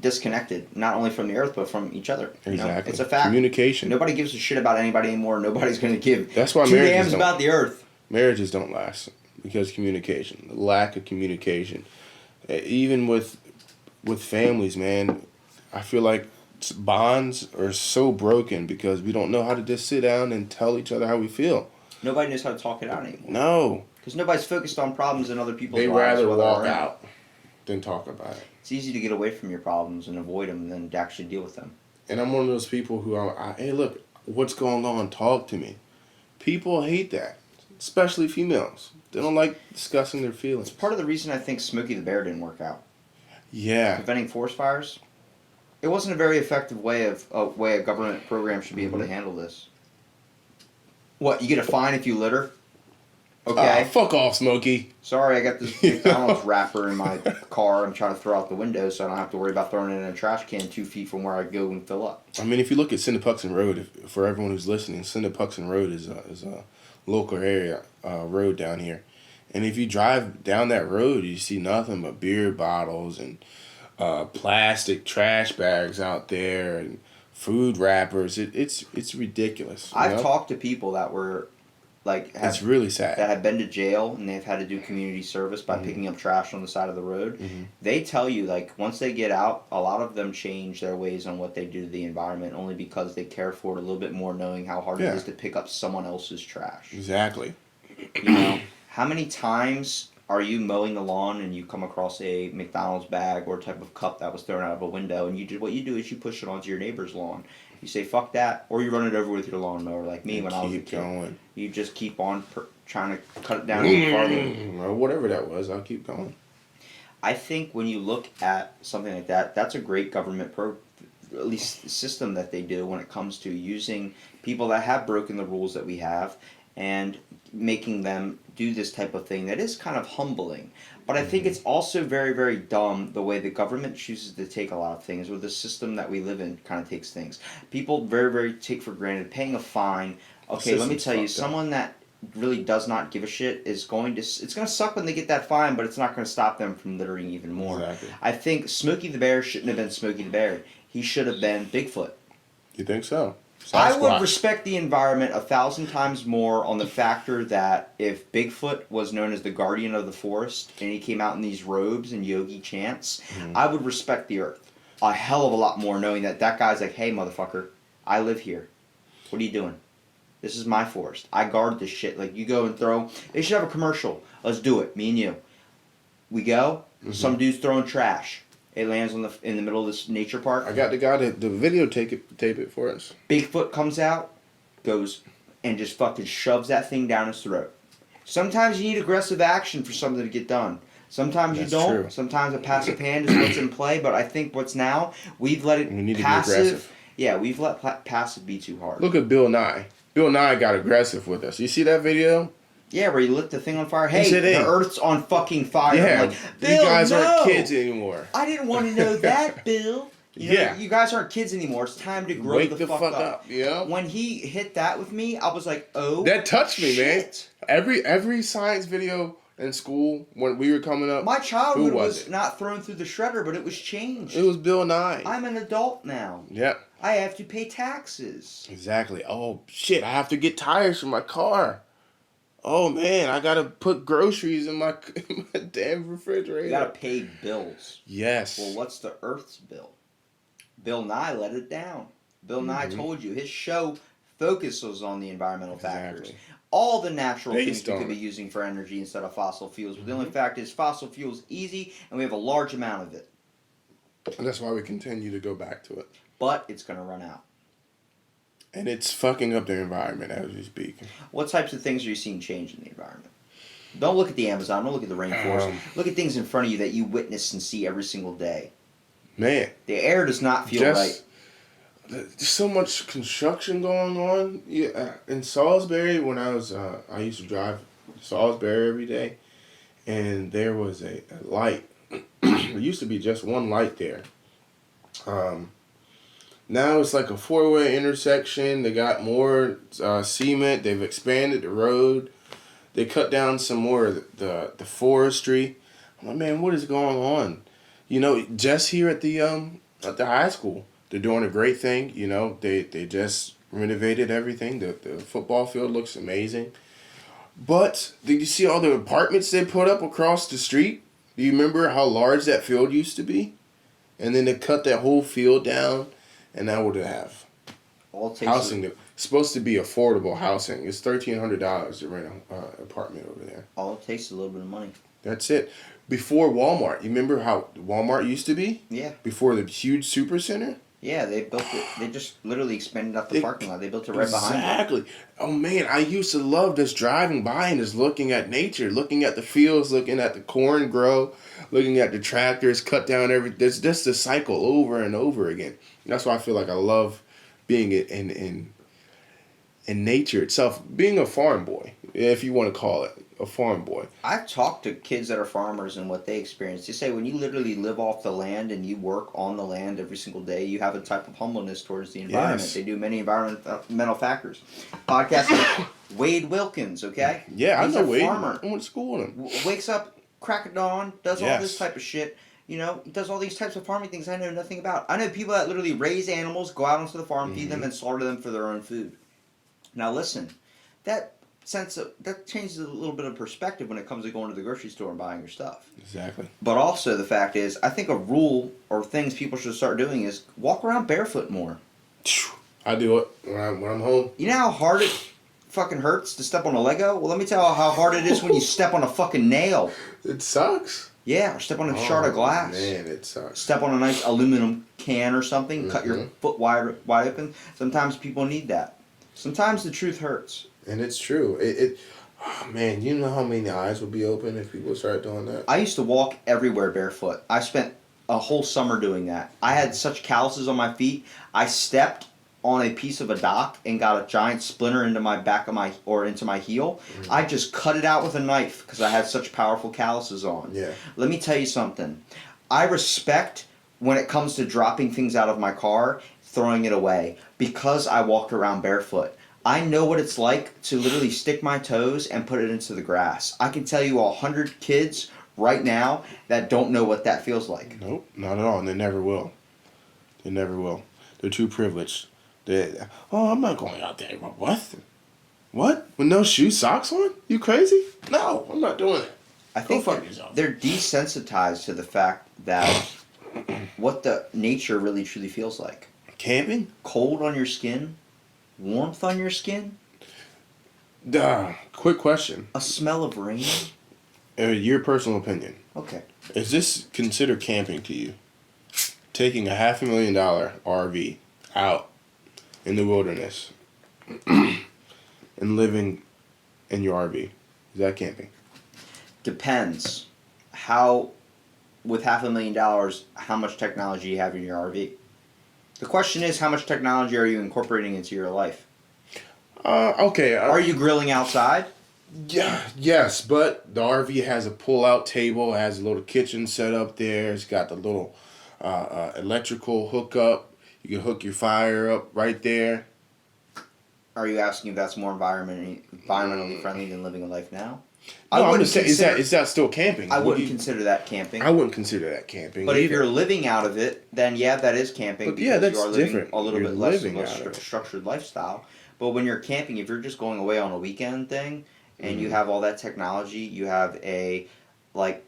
disconnected not only from the earth but from each other. You know? Exactly. It's a fact. Communication. Nobody gives a shit about anybody anymore. Nobody's going to give That's why two marriages damns don't. about the earth. Marriages don't last because communication, the lack of communication, even with families, man. I feel like bonds are so broken because we don't know how to just sit down and tell each other how we feel. Nobody knows how to talk it out anymore. No, Because nobody's focused on problems in other people's they lives. rather whether walk or not. out than talk about it. It's easy to get away from your problems and avoid them than to actually deal with them. And I'm one of those people who hey, look, what's going on? Talk to me. People hate that, especially females. They don't like discussing their feelings. It's part of the reason I think Smokey the Bear didn't work out. Yeah. Preventing forest fires. It wasn't a very effective way a government program should be able to handle this. What, you get a fine if you litter? Okay. Fuck off, Smokey. Sorry, I got this McDonald's wrapper in my car. I'm trying to throw out the window so I don't have to worry about throwing it in a trash can 2 feet from where I go and fill up. I mean, if you look at Cinnapuxon Road, for everyone who's listening, Cinnapuxon Road is a local area road down here. And if you drive down that road, you see nothing but beer bottles and plastic trash bags out there and food wrappers. It's ridiculous. You I've know? talked to people that were like It's really sad. that have been to jail and they've had to do community service by picking up trash on the side of the road. They tell you, like, once they get out, a lot of them change their ways on what they do to the environment only because they care for it a little bit more, knowing how hard it is to pick up someone else's trash. Exactly. You know, how many times are you mowing the lawn and you come across a McDonald's bag or type of cup that was thrown out of a window, and what you do is you push it onto your neighbor's lawn. You say fuck that, or you run it over with your lawnmower like me when I was a kid. Going. You just keep on trying to cut it down even farther. Or whatever that was, I'll keep going. I think when you look at something like that, that's a great government at least system that they do when it comes to using people that have broken the rules that we have and making them do this type of thing that is kind of humbling. But I think it's also very, very dumb the way the government chooses to take a lot of things, or the system that we live in kind of takes things. People very, very take for granted paying a fine. Okay, let me tell you, someone that really does not give a shit is going to, it's going to suck when they get that fine, but it's not going to stop them from littering even more. Exactly. I think Smokey the Bear shouldn't have been Smokey the Bear. He should have been Bigfoot. You think so? I would Sasquatch. respect the environment 1,000 times more on the factor that if Bigfoot was known as the guardian of the forest and he came out in these robes and yogi chants, I would respect the earth a hell of a lot more, knowing that that guy's like, hey, motherfucker, I live here. What are you doing? This is my forest. I guard this shit. Like, you go and throw. They should have a commercial. Let's do it. Me and you. We go. Some dude's throwing trash. It lands in the middle of this nature park. I got the guy to the videotape it for us. Bigfoot comes out, goes, and just fucking shoves that thing down his throat. Sometimes you need aggressive action for something to get done. Sometimes That's you don't. true. Sometimes a passive hand is what's in play. But I think what's now, we've let it We need to be passive. aggressive. Yeah, we've let passive be too hard. Look at Bill Nye. Bill Nye got aggressive with us. You see that video? Yeah, where he lit the thing on fire. Hey, said, the "Hey." Earth's on fucking fire. Yeah, I'm like, Bill, you guys no! aren't kids anymore. I didn't want to know that, Bill. You know, Yeah. you guys aren't kids anymore. It's time to grow Wake the fuck up. Yeah. When he hit that with me, I was like, oh, That touched me, shit. man. Every science video in school when we were coming up, My childhood Who was was it? not thrown through the shredder, but it was changed. it was Bill Nye. I'm an adult now. Yeah. I have to pay taxes. Exactly. Oh shit! I have to get tires for my car. Oh man, I gotta put groceries in my damn refrigerator. You gotta pay bills. Yes. Well, what's the Earth's bill? Bill Nye let it down. Bill Nye told you his show focuses on the environmental factors. Exactly. All the natural Based things we could on be it. using for energy instead of fossil fuels. But the only fact is fossil fuels easy and we have a large amount of it. And that's why we continue to go back to it. But it's gonna run out. And it's fucking up the environment as we speak. What types of things are you seeing change in the environment? Don't look at the Amazon. Don't look at the rainforest. Look at things in front of you that you witness and see every single day. Man, The air does not feel right. there's so much construction going on. Yeah, in Salisbury, when I was, I used to drive to Salisbury every day, and there was a light There used to be just one light there. Now it's like a four-way intersection. They got more cement. They've expanded the road. They cut down some more of the forestry. I'm like, man, what is going on? You know, just here at the high school, they're doing a great thing. You know, they just renovated everything. The football field looks amazing. But did you see all the apartments they put up across the street? Do you remember how large that field used to be? And then they cut that whole field down, and now what do they have? All it takes Housing. It's supposed to be affordable housing. It's $1,300 to rent an apartment over there. all it takes is a little bit of money. That's it. Before Walmart, you remember how Walmart used to be? Yeah. Before the huge super center? Yeah, they built it. They just literally expanded out the parking lot. They built it right behind it. Exactly. Oh man, I used to love just driving by and just looking at nature, looking at the fields, looking at the corn grow, looking at the tractors cut down everything. There's just a cycle over and over again. And that's why I feel like I love being in nature itself, being a farm boy, if you want to call it a farm boy. I've talked to kids that are farmers and what they experience. They say when you literally live off the land and you work on the land every single day, you have a type of humbleness towards the environment. Yes. They do many environmental factors. Podcast with Wade Wilkins, okay? Yeah, He's I know a Wade. farmer. I went to school with him. Wakes up, crack of dawn, does all this Yes. type of shit. You know, does all these types of farming things I know nothing about. I know people that literally raise animals, go out onto the farm, feed them, and slaughter them for their own food. Now listen, that changes a little bit of perspective when it comes to going to the grocery store and buying your stuff. Exactly. But also the fact is, I think a rule or things people should start doing is walk around barefoot more. I do it when I'm home. You know how hard it fucking hurts to step on a Lego? Well, let me tell you how hard it is when you step on a fucking nail. It sucks. Yeah, or step on a shard of glass. Man, it sucks. Step on a nice aluminum can or something, cut your Mhm. foot wide open. Sometimes people need that. Sometimes the truth hurts. And it's true. Oh, man, you know how many eyes would be open if people start doing that? I used to walk everywhere barefoot. I spent a whole summer doing that. I had such calluses on my feet. I stepped on a piece of a dock and got a giant splinter into my into my heel. I just cut it out with a knife because I had such powerful calluses on. Yeah. Let me tell you something. I respect when it comes to dropping things out of my car, throwing it away, because I walked around barefoot. I know what it's like to literally stick my toes and put it into the grass. I can tell you 100 kids right now that don't know what that feels like. Nope, not at all. And they never will. They never will. They're too privileged. I'm not going out there. What? What? With no shoes, socks on? You crazy? No, I'm not doing it. I think fuck yourself. they're desensitized to the fact that what the nature really truly feels like. Camping? Cold on your skin, warmth on your skin, Quick question. a smell of rain. Your personal opinion. Okay. Is this considered camping to you? Taking a $500,000 RV out in the wilderness and living in your RV. Is that camping? Depends how, with $500,000, how much technology you have in your RV. The question is, how much technology are you incorporating into your life? Okay. Are you grilling outside? Yeah, yes, but the RV has a pull-out table, it has a little kitchen set up there, it's got the little electrical hookup. You can hook your fire up right there. Are you asking if that's more environmentally friendly than living a life now? No, I'm wouldn't just saying, is that still camping? I wouldn't consider that camping. I wouldn't consider that camping. But if either. you're living out of it, then yeah, that is camping. But yeah, because that's you are living different. a little You're bit less of living a out of it. structured lifestyle. But when you're camping, if you're just going away on a weekend thing, and you have all that technology, you have a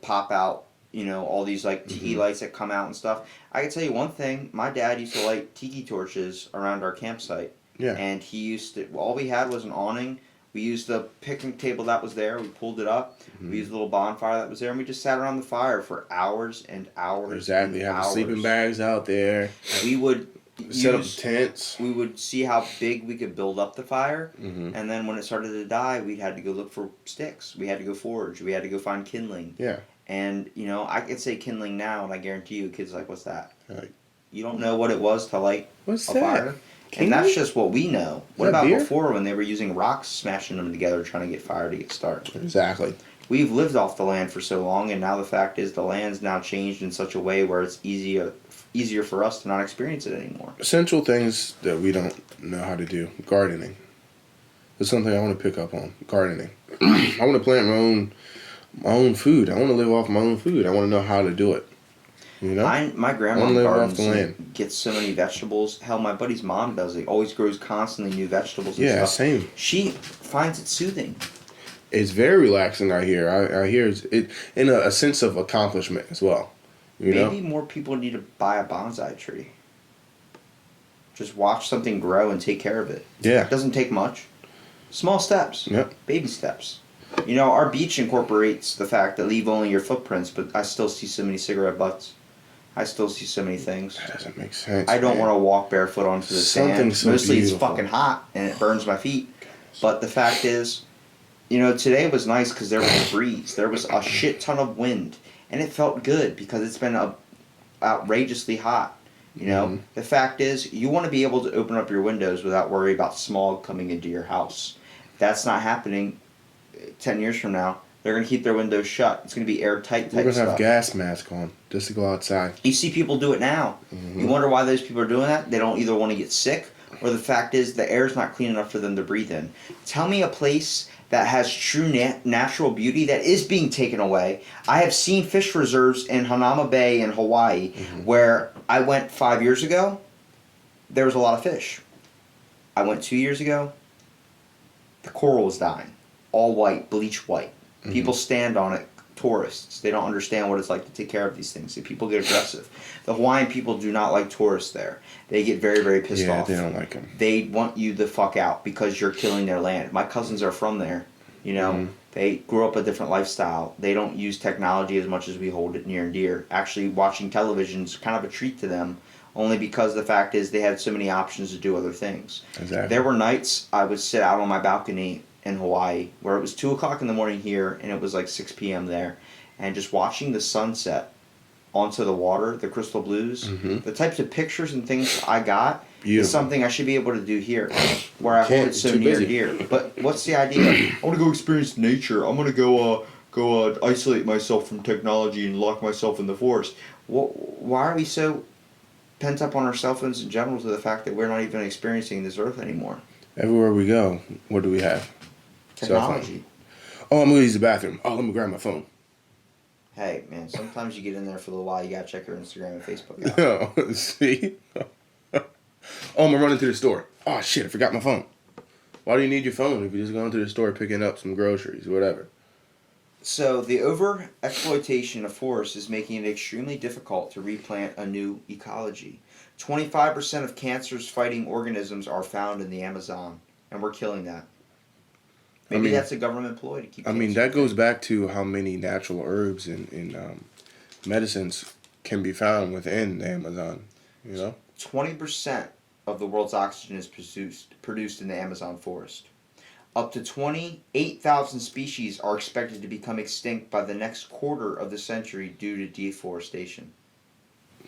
pop out, all these tiki lights that come out and stuff. I can tell you one thing: my dad used to light tiki torches around our campsite. Yeah. And he used to. All we had was an awning. We used the picnic table that was there. We pulled it up. We used a little bonfire that was there, and we just sat around the fire for hours and hours. Exactly. And Have the hours. sleeping bags out there. We would Set up tents. We would see how big we could build up the fire, Mhm. and then when it started to die, we had to go look for sticks. We had to go forage. We had to go find kindling. Yeah. And I could say kindling now, and I guarantee you, kids are like, "What's that?" Like, You don't know what it was to light what's a that? fire. Kindling? And that's just what we know. What that about beer? before when they were using rocks, smashing them together, trying to get fire to get started? Exactly. we've lived off the land for so long, and now the fact is the land's now changed in such a way where it's easier for us to not experience it anymore. Essential things that we don't know how to do. Gardening. It's something I want to pick up on. Gardening. I want to plant my own food. I want to live off my own food. I want to know how to do it. You know? My grandma Wanna live off gardens the land. and gets so many vegetables. Hell, my buddy's mom does. He always grows constantly new vegetables and Yeah, stuff. same. She finds it soothing. It's very relaxing. I hear. I hear it in a sense of accomplishment as well. You Maybe know. more people need to buy a bonsai tree. Just watch something grow and take care of it. Yeah. It doesn't take much. Small steps. Yep. Baby steps. You know, our beach incorporates the fact that leave only your footprints, but I still see so many cigarette butts. I still see so many things. That doesn't make sense. I don't man. want to walk barefoot onto the sand. Something so Mostly beautiful. it's fucking hot and it burns my feet. But the fact is, you know, today was nice because there was a breeze. There was a shit ton of wind. And it felt good because it's been outrageously hot. You know, Mhm. the fact is, you want to be able to open up your windows without worry about smog coming into your house. That's not happening 10 years from now. They're going to keep their windows shut. It's going to be airtight We're type gonna stuff. have gas mask on just to go outside. You see people do it now. Mhm. You wonder why those people are doing that? They don't either want to get sick, or the fact is the air's not clean enough for them to breathe in. Tell me a place that has true natural beauty that is being taken away. I have seen fish reserves in Hanama Bay in Hawaii where I went 5 years ago. There was a lot of fish. I went 2 years ago. The coral was dying. All white, bleach white. People stand on it. Tourists. They don't understand what it's like to take care of these things. So people get aggressive. The Hawaiian people do not like tourists there. They get very, very pissed Yeah, off. they don't like them. They want you the fuck out because you're killing their land. My cousins are from there. You know, Mhm. they grew up a different lifestyle. They don't use technology as much as we hold it near and dear. Actually, watching television is kind of a treat to them, only because the fact is they had so many options to do other things. Exactly. There were nights I would sit out on my balcony in Hawaii where it was 2 o'clock in the morning here and it was like 6 p.m. there, and just watching the sunset onto the water, the crystal blues, Mhm. the types of pictures and things I got is Beautiful. something I should be able to do here, where I hold Can't, it so too near busy. and dear. But what's the idea? I want to go experience nature. I'm gonna go isolate myself from technology and lock myself in the forest. Why are we so pent up on our cell phones in general to the fact that we're not even experiencing this earth anymore? Everywhere we go, what do we have? Cell phone. Technology. Oh, I'm gonna use the bathroom. Oh, let me grab my phone. Hey man, sometimes you get in there for a little while. You gotta check your Instagram and Facebook out. Oh, see? Oh, I'm running to the store. Oh shit, I forgot my phone. Why do you need your phone if you're just going to the store picking up some groceries, whatever? So the over exploitation of forests is making it extremely difficult to replant a new ecology. 25% of cancers fighting organisms are found in the Amazon, and we're killing that. Maybe mean- that's a government ploy to keep. I mean, cancer. that goes back to how many natural herbs and medicines can be found within the Amazon, you know? 20% of the world's oxygen is produced in the Amazon forest. Up to 28,000 species are expected to become extinct by the next quarter of the century due to deforestation.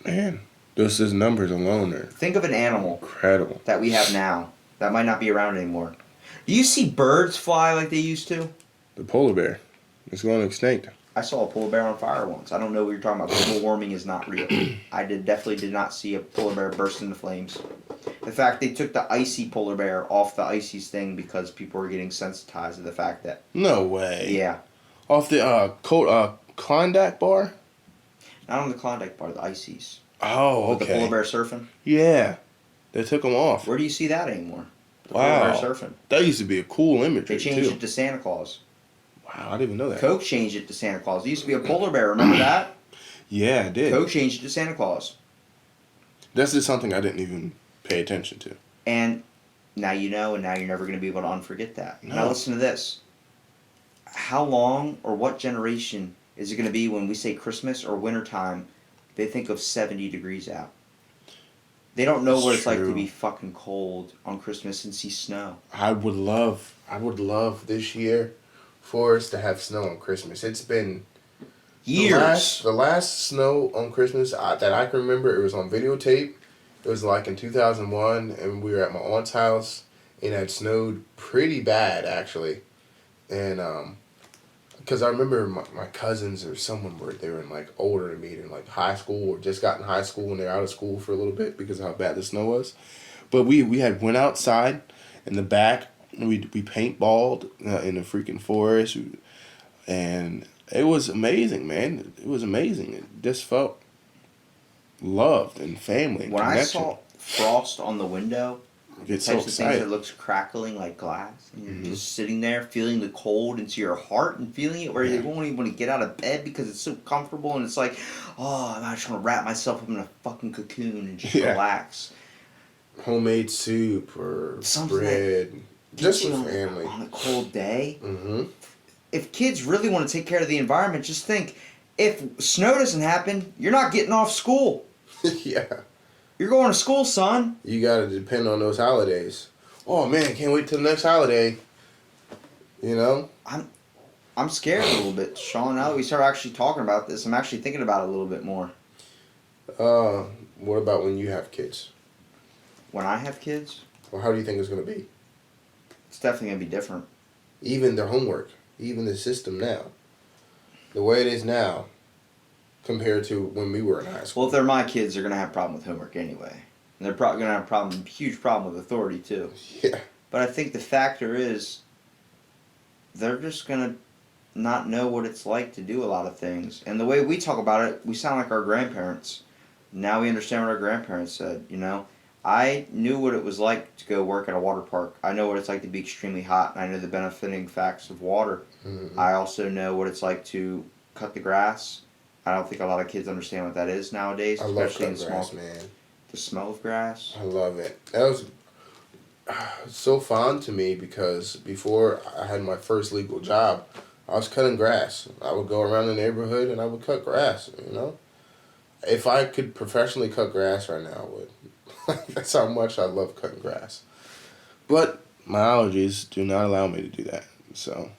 Man, those numbers alone are Think of an animal incredible. that we have now that might not be around anymore. Do you see birds fly like they used to? The polar bear is going extinct. I saw a polar bear on fire once. I don't know what you're talking about. Global warming is not real. I definitely did not see a polar bear burst into flames. The fact they took the icy polar bear off the ices thing because people were getting sensitized to the fact that, No way. yeah, Off the Klondike bar? not on the Klondike bar, the ices. Oh, With the polar okay. bear surfing. Yeah, they took them off. Where do you see that anymore? The Wow. polar bear surfing. That used to be a cool imagery They changed too. it to Santa Claus. Wow, I didn't even know that. Coke changed it to Santa Claus. It used to be a polar bear. Remember that? Yeah, I did. Coke changed it to Santa Claus. That's just something I didn't even pay attention to. And now you know, and now you're never going to be able to unforget that. No. Now listen to this. How long or what generation is it going to be when we say Christmas or wintertime, they think of 70 degrees out? They don't know That's what it's like to true. be fucking cold on Christmas and see snow. I would love this year for us to have snow on Christmas. It's been Years. The last snow on Christmas that I can remember, it was on videotape. It was like in 2001, and we were at my aunt's house, and it had snowed pretty bad, actually. And Because I remember my cousins or someone were they were in like older than me, in like high school or just got in high school and they're out of school for a little bit because of how bad the snow was. But we had went outside in the back. We paintballed in the freaking forest, and it was amazing, man. It was amazing. It just felt loved and family and When I connection. saw frost on the window, I the get types so of things excited. that looks crackling like glass, and you're Mhm. just sitting there feeling the cold into your heart and feeling it where Yeah. you won't even want to get out of bed because it's so comfortable and it's like, oh, I just want to wrap myself up in a fucking cocoon and just Yeah. relax. Homemade soup or Something bread, Gets just you with family. on a cold day. Mm-hmm. If kids really want to take care of the environment, just think, if snow doesn't happen, you're not getting off school. Yeah. You're going to school, son. You gotta depend on those holidays. Oh man, can't wait till the next holiday. You know? I'm scared a little bit, Sean. Now that we start actually talking about this, I'm actually thinking about it a little bit more. What about when you have kids? When I have kids, Well, how do you think it's gonna be? it's definitely going to be different. Even their homework, even the system now, the way it is now, compared to when we were in high Well, school. if they're my kids, they're going to have a problem with homework anyway. And they're probably going to have a huge problem with authority, too. Yeah. But I think the factor is they're just going to not know what it's like to do a lot of things. And the way we talk about it, we sound like our grandparents. Now we understand what our grandparents said, you know? I knew what it was like to go work at a water park. I know what it's like to be extremely hot, and I know the benefiting facts of water. Mm-hmm. I also know what it's like to cut the grass. I don't think a lot of kids understand what that is nowadays, I love especially in cutting small. grass, man. The smell of grass. I love it. That was so fond to me because before I had my first legal job, I was cutting grass. I would go around the neighborhood and I would cut grass, you know? If I could professionally cut grass right now, I would. That's how much I love cutting grass. But my allergies do not allow me to do that. So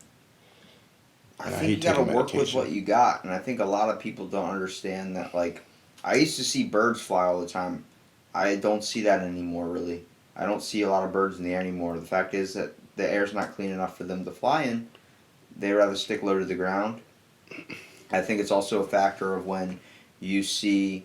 I And I think hate you gotta taking work with medication. what you got, and I think a lot of people don't understand that. Like, I used to see birds fly all the time. I don't see that anymore, really. I don't see a lot of birds in the air anymore. The fact is that the air's not clean enough for them to fly in. They rather stick low to the ground. I think it's also a factor of when you see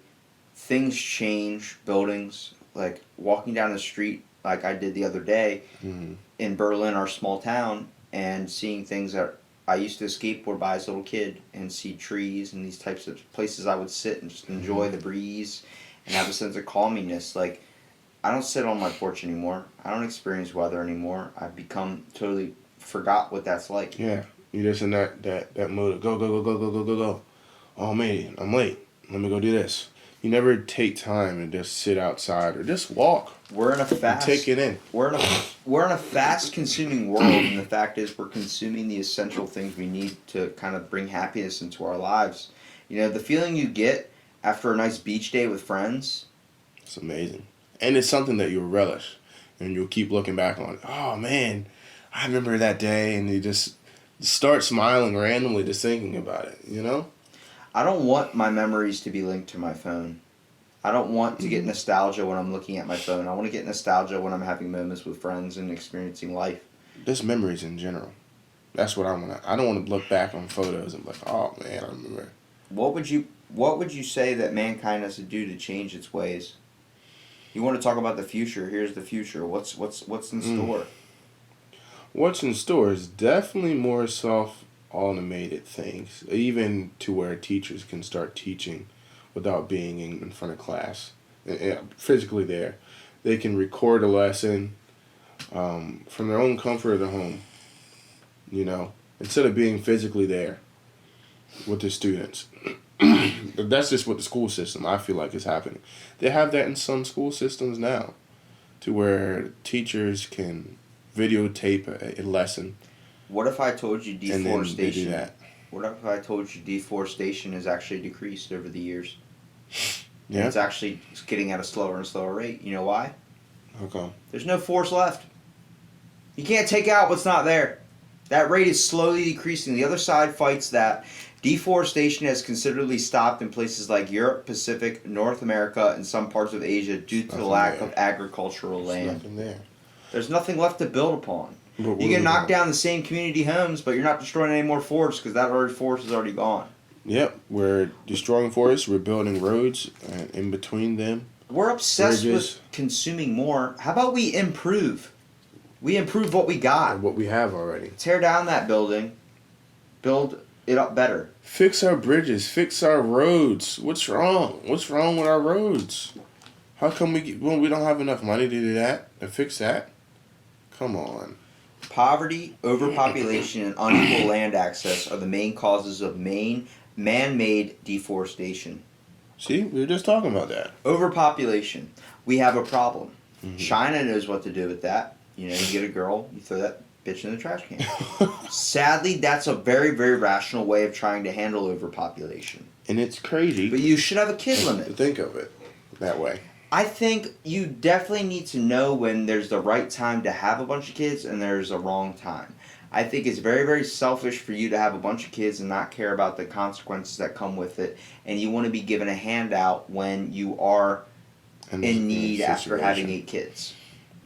things change, buildings, like walking down the street, like I did the other day mm-hmm. in Berlin, our small town, and seeing things that I used to skateboard by as a little kid and see trees and these types of places I would sit and just enjoy the breeze and have a sense of calminess. Like, I don't sit on my porch anymore. I don't experience weather anymore. I've become totally forgot what that's like. Yeah. You're just in that mode of go. Oh man, I'm late. Let me go do this. You never take time and just sit outside or just walk We're in a and fast take it in. we're in a fast consuming world, and the fact is we're consuming the essential things we need to kind of bring happiness into our lives. You know, the feeling you get after a nice beach day with friends. It's amazing. And it's something that you'll relish and you'll keep looking back on. Oh man, I remember that day, and you just start smiling randomly just thinking about it, you know? I don't want my memories to be linked to my phone. I don't want to get nostalgia when I'm looking at my phone. I want to get nostalgia when I'm having moments with friends and experiencing life. Just memories in general. That's what I want to. I don't want to look back on photos and be like, oh man, I remember. What would you say that mankind has to do to change its ways? You want to talk about the future. Here's the future. What's in store? What's in store is definitely more soft automated things, even to where teachers can start teaching without being in front of class, physically there. They can record a lesson from their own comfort of their home, you know, instead of being physically there with the students. That's just what the school system, I feel like, is happening. They have that in some school systems now, to where teachers can videotape a lesson. What if I told you And then they do deforestation? that. What if I told you deforestation has actually decreased over the years? And Yeah. it's actually getting at a slower and slower rate. You know why? Okay. There's no forest left. You can't take out what's not there. That rate is slowly decreasing. The other side fights that. Deforestation has considerably stopped in places like Europe, Pacific, North America, and some parts of Asia due to the Nothing lack there. of agricultural There's land. nothing there. There's nothing left to build upon. But what You are can we knock doing? down the same community homes, but you're not destroying any more forests because that forest is already gone. Yep, we're destroying forests. We're building roads, and in between them, We're obsessed bridges, with consuming more. How about we improve? We improve what we got. and what we have already. Tear down that building, build it up better. Fix our bridges. Fix our roads. What's wrong? What's wrong with our roads? How come we don't have enough money to do that? To fix that? Come on. Poverty, overpopulation, and unequal land access are the main causes of man-made deforestation. See, we were just talking about that. Overpopulation. We have a problem. Mhm. China knows what to do with that. You get a girl, you throw that bitch in the trash can. Sadly, that's a very, very rational way of trying to handle overpopulation. And it's crazy But you should have a kid to limit. think of it that way. I think you definitely need to know when there's the right time to have a bunch of kids and there's a wrong time. I think it's very, very selfish for you to have a bunch of kids and not care about the consequences that come with it. And you want to be given a handout when you are in need after having 8 kids.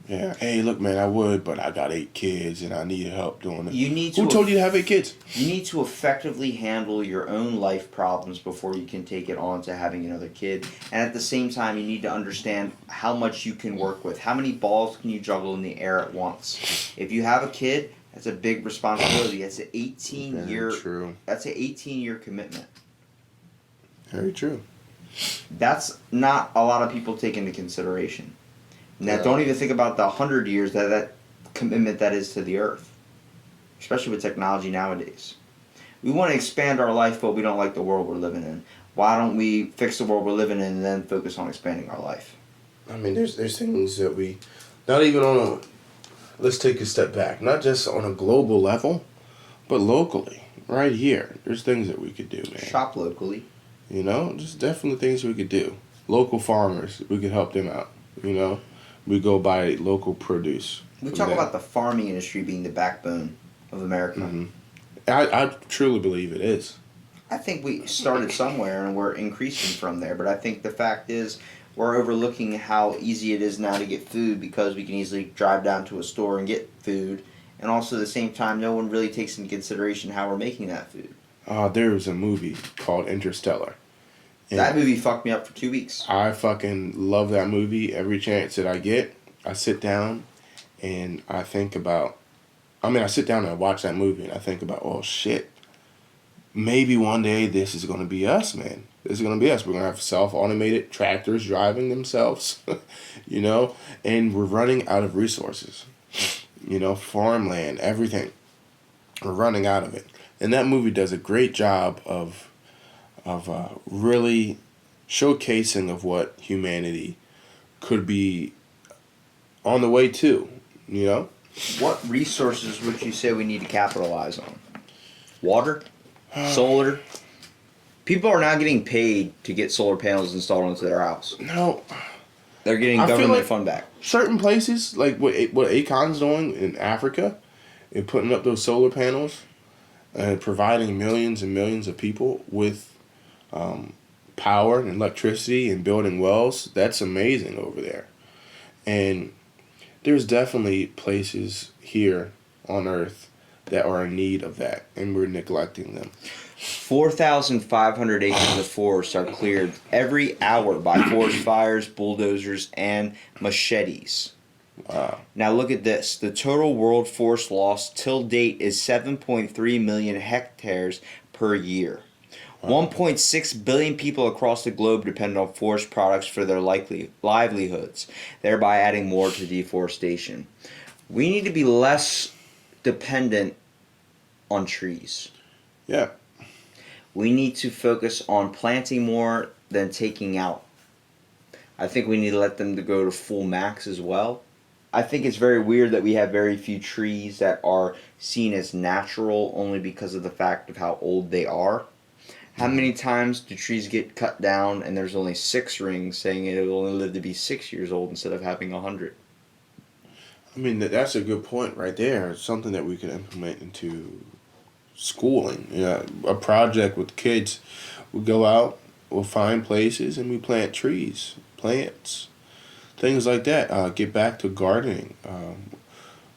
Yeah. Hey, look, man, I would, but I got 8 kids and I need help doing it. You need Who to told you to have 8 kids? You need to effectively handle your own life problems before you can take it on to having another kid. And at the same time, you need to understand how much you can work with. How many balls can you juggle in the air at once? If you have a kid, that's a big responsibility. That's an 18-year. Very true. That's an 18-year commitment. Very true. That's not a lot of people take into consideration. Now, Yeah. don't even think about the 100 years that commitment that is to the earth, especially with technology nowadays. We want to expand our life, but we don't like the world we're living in. Why don't we fix the world we're living in and then focus on expanding our life? I mean, there's things that we, not even on a, let's take a step back, not just on a global level, but locally, right here. There's things that we could do, man. Shop locally. You know, just definitely things we could do. Local farmers, we could help them out. You know, we go buy local produce. We from talk them. about the farming industry being the backbone of America. Mhm. I truly believe it is. I think we started somewhere and we're increasing from there, but I think the fact is we're overlooking how easy it is now to get food because we can easily drive down to a store and get food, and also at the same time no one really takes into consideration how we're making that food. There was a movie called Interstellar. And That movie fucked me up for 2 weeks. I fucking love that movie. Every chance that I get, I sit down and I think about. I sit down and I watch that movie and I think about, oh shit, maybe one day this is gonna be us, man. This is gonna be us. We're gonna have self-automated tractors driving themselves, you know, and we're running out of resources. You know, farmland, everything. We're running out of it, and that movie does a great job of really showcasing of what humanity could be on the way to, you know? What resources would you say we need to capitalize on? Water? Solar? People are now getting paid to get solar panels installed into their house. No, They're getting I feel government like- fund back. certain places, like what Akon's doing in Africa, and putting up those solar panels, and providing millions and millions of people with power and electricity and building wells, that's amazing over there. And there's definitely places here on Earth that are in need of that, and we're neglecting them. 4,500 acres of forest are cleared every hour by forest fires, bulldozers, and machetes. Wow. Now look at this. The total world forest loss till date is 7.3 million hectares per year. 1.6 billion people across the globe depend on forest products for their livelihoods, thereby adding more to deforestation. We need to be less dependent on trees. Yeah. We need to focus on planting more than taking out. I think we need to let them to go to full max as well. I think it's very weird that we have very few trees that are seen as natural only because of the fact of how old they are. How many times do trees get cut down and there's only 6 rings saying it will only live to be 6 years old instead of having 100? I mean, that's a good point right there. It's something that we could implement into schooling. Yeah, a project with kids. We go out, we'll find places, and we plant trees, plants, things like that. Get back to gardening.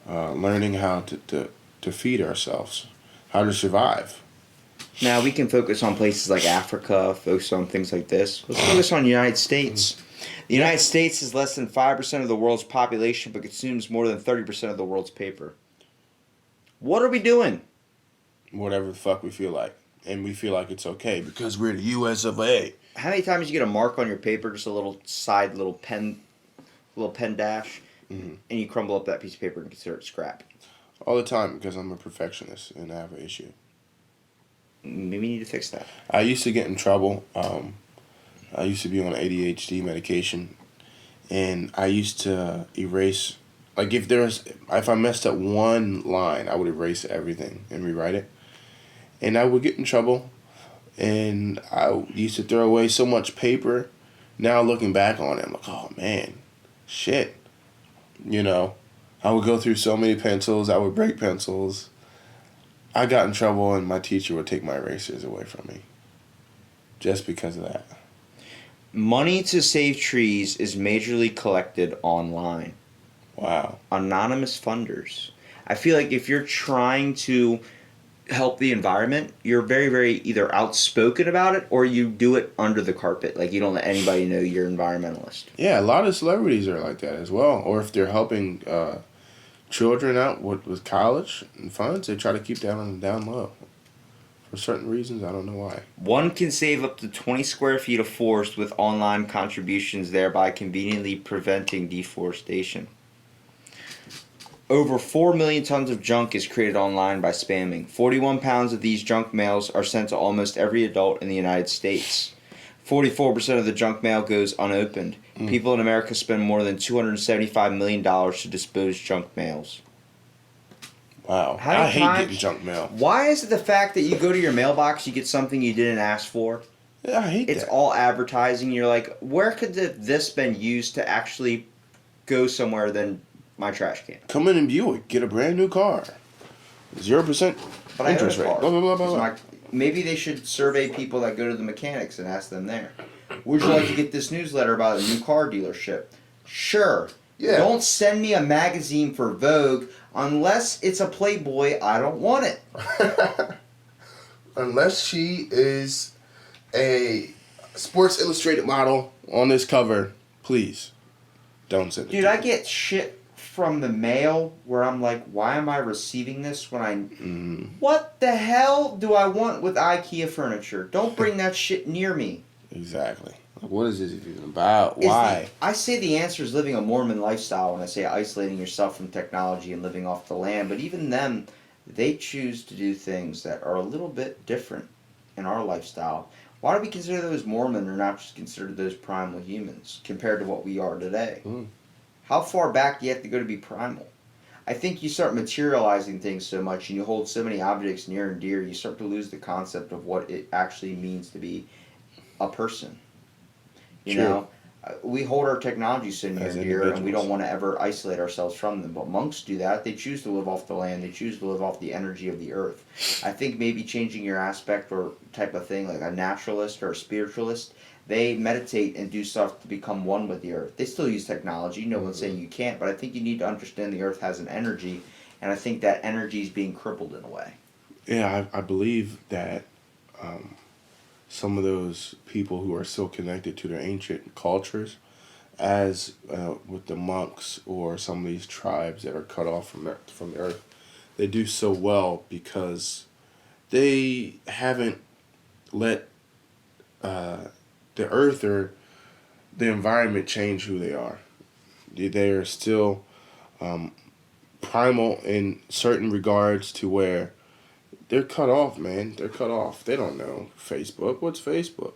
learning how to feed ourselves, how to survive. Now we can focus on places like Africa, focus on things like this. Let's focus on the United States. The United States is less than 5% of the world's population, but consumes more than 30% of the world's paper. What are we doing? Whatever the fuck we feel like. And we feel like it's okay because we're the US of A. How many times you get a mark on your paper, just a little side, little pen dash, and you crumble up that piece of paper and consider it scrap? All the time because I'm a perfectionist and I have an issue. Maybe we need to fix that. I used to get in trouble. I used to be on ADHD medication, and I used to erase. Like if I messed up one line, I would erase everything and rewrite it, and I would get in trouble. And I used to throw away so much paper. Now looking back on it, I'm like, oh man, shit. You know, I would go through so many pencils. I would break pencils. I got in trouble and my teacher would take my erasers away from me. Just because of that. Money to save trees is majorly collected online. Wow. Anonymous funders. I feel like if you're trying to help the environment, you're very, very either outspoken about it or you do it under the carpet. Like you don't let anybody know you're an environmentalist. Yeah, a lot of celebrities are like that as well. Or if they're helping children out with college and funds, they try to keep that on the down low. For certain reasons, I don't know why. One can save up to 20 square feet of forest with online contributions, thereby conveniently preventing deforestation. Over 4 million tons of junk is created online by spamming. 41 pounds of these junk mails are sent to almost every adult in the United States. 44% of the junk mail goes unopened. People in America spend more than $275 million to dispose junk mails. Wow. How many I hate times- getting junk mail. Why is it the fact that you go to your mailbox, you get something you didn't ask for? Yeah, I hate It's that. all advertising. You're like, where could this been used to actually go somewhere than my trash can? Come in Buick, get a brand new car. 0% But interest I own a rate. car. Blah, blah, blah, blah, It's blah. my- maybe they should survey people that go to the mechanics and ask them there. Would you like to get this newsletter about a new car dealership? Sure. Yeah. Don't send me a magazine for Vogue unless it's a Playboy. I don't want it. Unless she is a Sports Illustrated model on this cover, please don't send it. Dude, to I me. get shit from the mail where I'm like, why am I receiving this when I... What the hell do I want with IKEA furniture? Don't bring that shit near me. Exactly. Like, what is this even about? Is Why? I say the answer is living a Mormon lifestyle when I say isolating yourself from technology and living off the land. But even them, they choose to do things that are a little bit different in our lifestyle. Why do we consider those Mormon or not just consider those primal humans compared to what we are today? How far back do you have to go to be primal? I think you start materializing things so much and you hold so many objects near and dear, you start to lose the concept of what it actually means to be a person. You True. know, we hold our technology so near As and dear, and we individuals. don't want to ever isolate ourselves from them. But monks do that. They choose to live off the land. They choose to live off the energy of the earth. I think maybe changing your aspect or type of thing, like a naturalist or a spiritualist, they meditate and do stuff to become one with the earth. They still use technology. No one's saying you can't, but I think you need to understand the earth has an energy, and I think that energy is being crippled in a way. Yeah, I believe that some of those people who are still connected to their ancient cultures, as with the monks or some of these tribes that are cut off from the earth, they do so well because they haven't let the earth or the environment change who they are. They are still primal in certain regards to where they're cut off, man. They're cut off. They don't know Facebook. What's Facebook?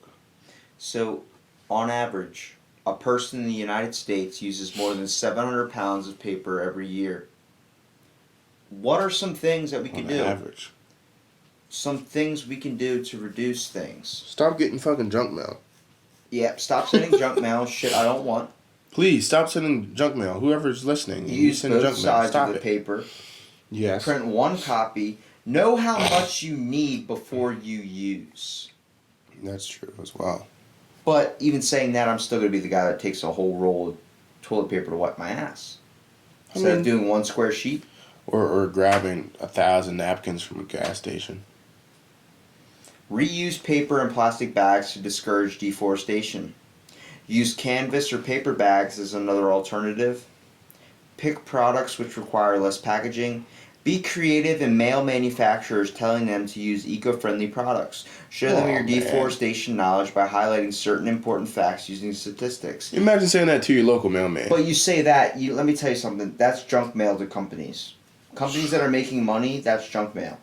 So, on average, a person in the United States uses more than 700 pounds of paper every year. What are some things that we can On do? average. Some things we can do to reduce things. Stop getting fucking junk mail. Yeah, stop sending junk mail. Shit, I don't want. Please stop sending junk mail. Whoever's listening, Use send both junk mail. sides Stop of the it. paper. Yes. Print one copy. Know how much you need before you use. That's true as well. But even saying that, I'm still going to be the guy that takes a whole roll of toilet paper to wipe my ass. I Instead mean- of doing one square sheet. or grabbing 1,000 napkins from a gas station. Reuse paper and plastic bags to discourage deforestation. Use canvas or paper bags as another alternative. Pick products which require less packaging. Be creative and mail manufacturers telling them to use eco-friendly products. Show them your deforestation knowledge by highlighting certain important facts using statistics. Imagine saying that to your local mailman. But you say that, let me tell you something, that's junk mail to companies. Companies that are making money, that's junk mail.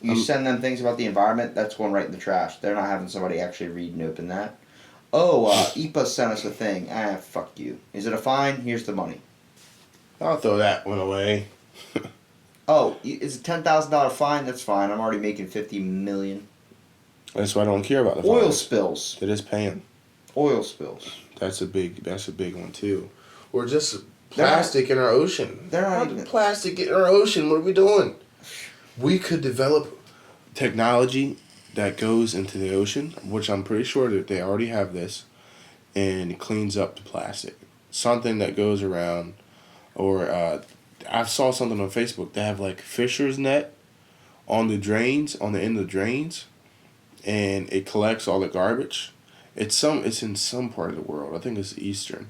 You send them things about the environment, that's going right in the trash. They're not having somebody actually read and open that. Oh, EPA sent us a thing. Fuck you. Is it a fine? Here's the money. I'll throw that one away. Oh, it's a $10,000 fine? That's fine. I'm already making $50 million. That's why I don't care about the Oil fines. spills. It is paying. Oil spills. That's a big one too. Or just plastic in our ocean. They're not even... Plastic in our ocean. What are we doing? We could develop technology that goes into the ocean, which I'm pretty sure that they already have this, and it cleans up the plastic. Something that goes around, or I saw something on Facebook. They have like fisher's net on the drains, on the end of the drains, and it collects all the garbage. It's in some part of the world. I think it's Eastern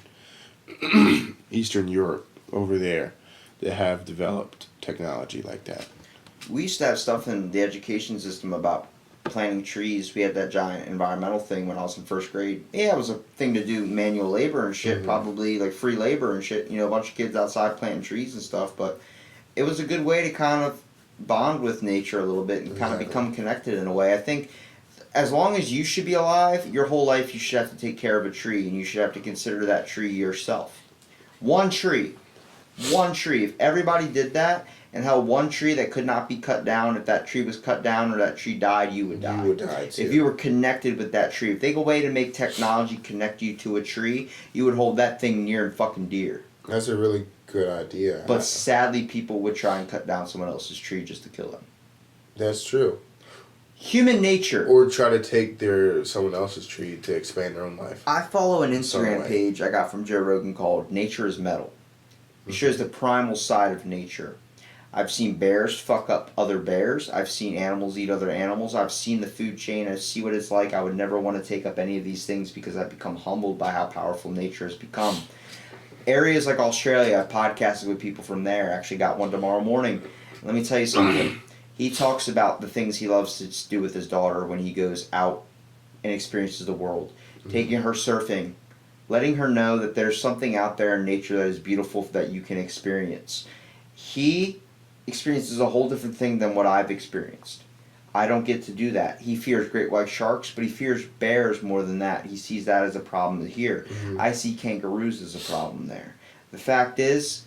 Europe over there that have developed technology like that. We used to have stuff in the education system about planting trees. We had that giant environmental thing when I was in first grade. Yeah, it was a thing to do manual labor and shit, probably like free labor and shit. A bunch of kids outside planting trees and stuff. But it was a good way to kind of bond with nature a little bit and kind of become connected in a way. I think as long as you should be alive, your whole life you should have to take care of a tree, and you should have to consider that tree yourself. One tree. If everybody did that and held one tree that could not be cut down, if that tree was cut down or that tree died, you would die. You would die too. If you were connected with that tree. If they go away to make technology connect you to a tree, you would hold that thing near and fucking dear. That's a really good idea. But sadly, people would try and cut down someone else's tree just to kill them. That's true. Human nature. Or try to take someone else's tree to expand their own life. I follow an Instagram page I got from Joe Rogan called Nature is Metal. It shows the primal side of nature. I've seen bears fuck up other bears. I've seen animals eat other animals. I've seen the food chain. I see what it's like. I would never want to take up any of these things because I've become humbled by how powerful nature has become. Areas like Australia, I've podcasted with people from there. I actually got one tomorrow morning. Let me tell you something. He talks about the things he loves to do with his daughter when he goes out and experiences the world. Taking her surfing, letting her know that there's something out there in nature that is beautiful that you can experience. He experiences a whole different thing than what I've experienced. I don't get to do that. He fears great white sharks, but he fears bears more than that. He sees that as a problem here. I see kangaroos as a problem there. The fact is,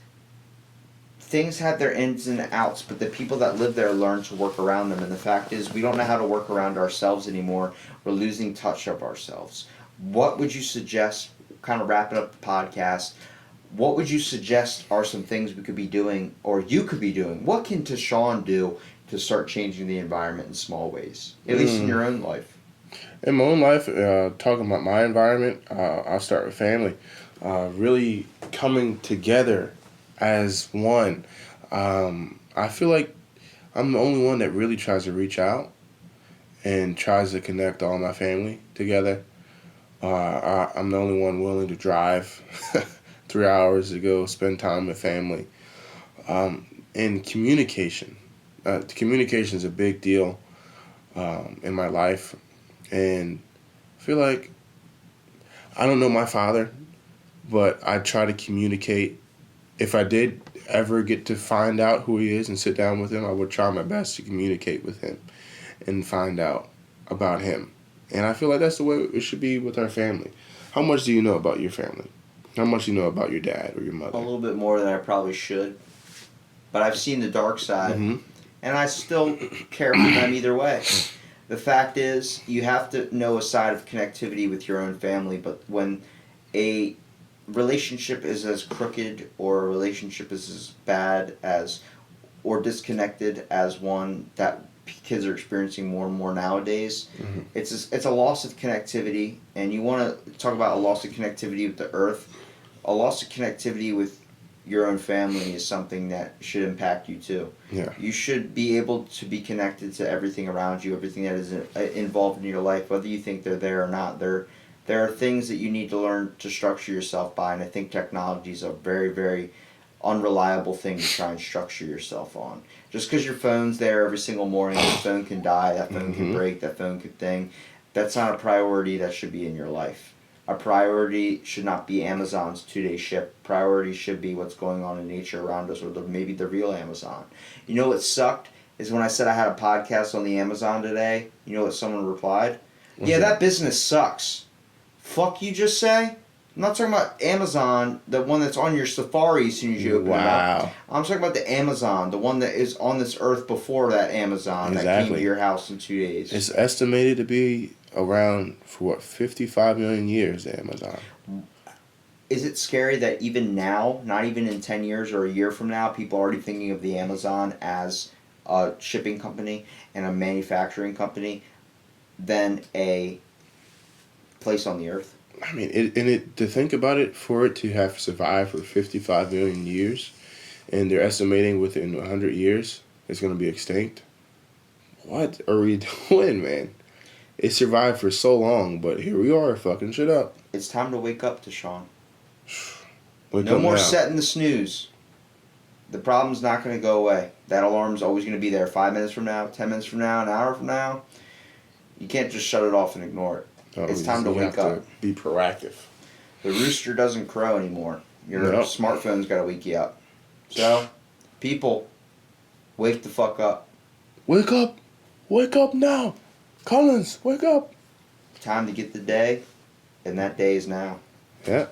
things have their ins and outs, but the people that live there learn to work around them. And the fact is, we don't know how to work around ourselves anymore. We're losing touch of ourselves. What would you suggest, kind of wrapping up the podcast, what would you suggest are some things we could be doing, or you could be doing? What can Tashawn do to start changing the environment in small ways, at least in your own life? In my own life, talking about my environment, I'll start with family. Really coming together as one. I feel like I'm the only one that really tries to reach out and tries to connect all my family together. I'm the only one willing to drive 3 hours to go spend time with family. And communication. Communication is a big deal in my life. And I feel like I don't know my father, but I try to communicate. If I did ever get to find out who he is and sit down with him, I would try my best to communicate with him and find out about him. And I feel like that's the way it should be with our family. How much do you know about your family? How much do you know about your dad or your mother? A little bit more than I probably should. But I've seen the dark side, and I still care for them either way. The fact is, you have to know a side of connectivity with your own family, but when a relationship is as crooked or a relationship is as bad as or disconnected as one that kids are experiencing more and more nowadays, it's a loss of connectivity. And you want to talk about a loss of connectivity with the earth, a loss of connectivity with your own family is something that should impact you too. Yeah. You should be able to be connected to everything around you, everything that is involved in your life, whether you think they're there or not. There are things that you need to learn to structure yourself by, and I think technology is a very, very unreliable thing to try and structure yourself on. Just because your phone's there every single morning, that phone can die, that phone can break, that phone could thing. That's not a priority that should be in your life. A priority should not be Amazon's 2-day ship. Priority should be what's going on in nature around us, or maybe the real Amazon. You know what sucked is when I said I had a podcast on the Amazon today. You know what someone replied? Yeah, that business sucks. Fuck you just say? I'm not talking about Amazon, the one that's on your Safari as soon as you open it up. I'm talking about the Amazon, the one that is on this earth before that Amazon that came to your house in 2 days. It's estimated to be around for 55 million years, the Amazon. Is it scary that even now, not even in 10 years or a year from now, people are already thinking of the Amazon as a shipping company and a manufacturing company than a place on the earth? I mean, to think about it, for it to have survived for 55 million years, and they're estimating within 100 years it's going to be extinct. What are we doing, man? It survived for so long, but here we are fucking shit up. It's time to wake up, Deshaun. No more setting the snooze. The problem's not going to go away. That alarm's always going to be there 5 minutes from now, 10 minutes from now, an hour from now. You can't just shut it off and ignore it. It's time to wake up. Be proactive. The rooster doesn't crow anymore. Your smartphone's got to wake you up. So, people, wake the fuck up. Wake up! Wake up now! Collins, wake up! Time to get the day, and that day is now. Yeah.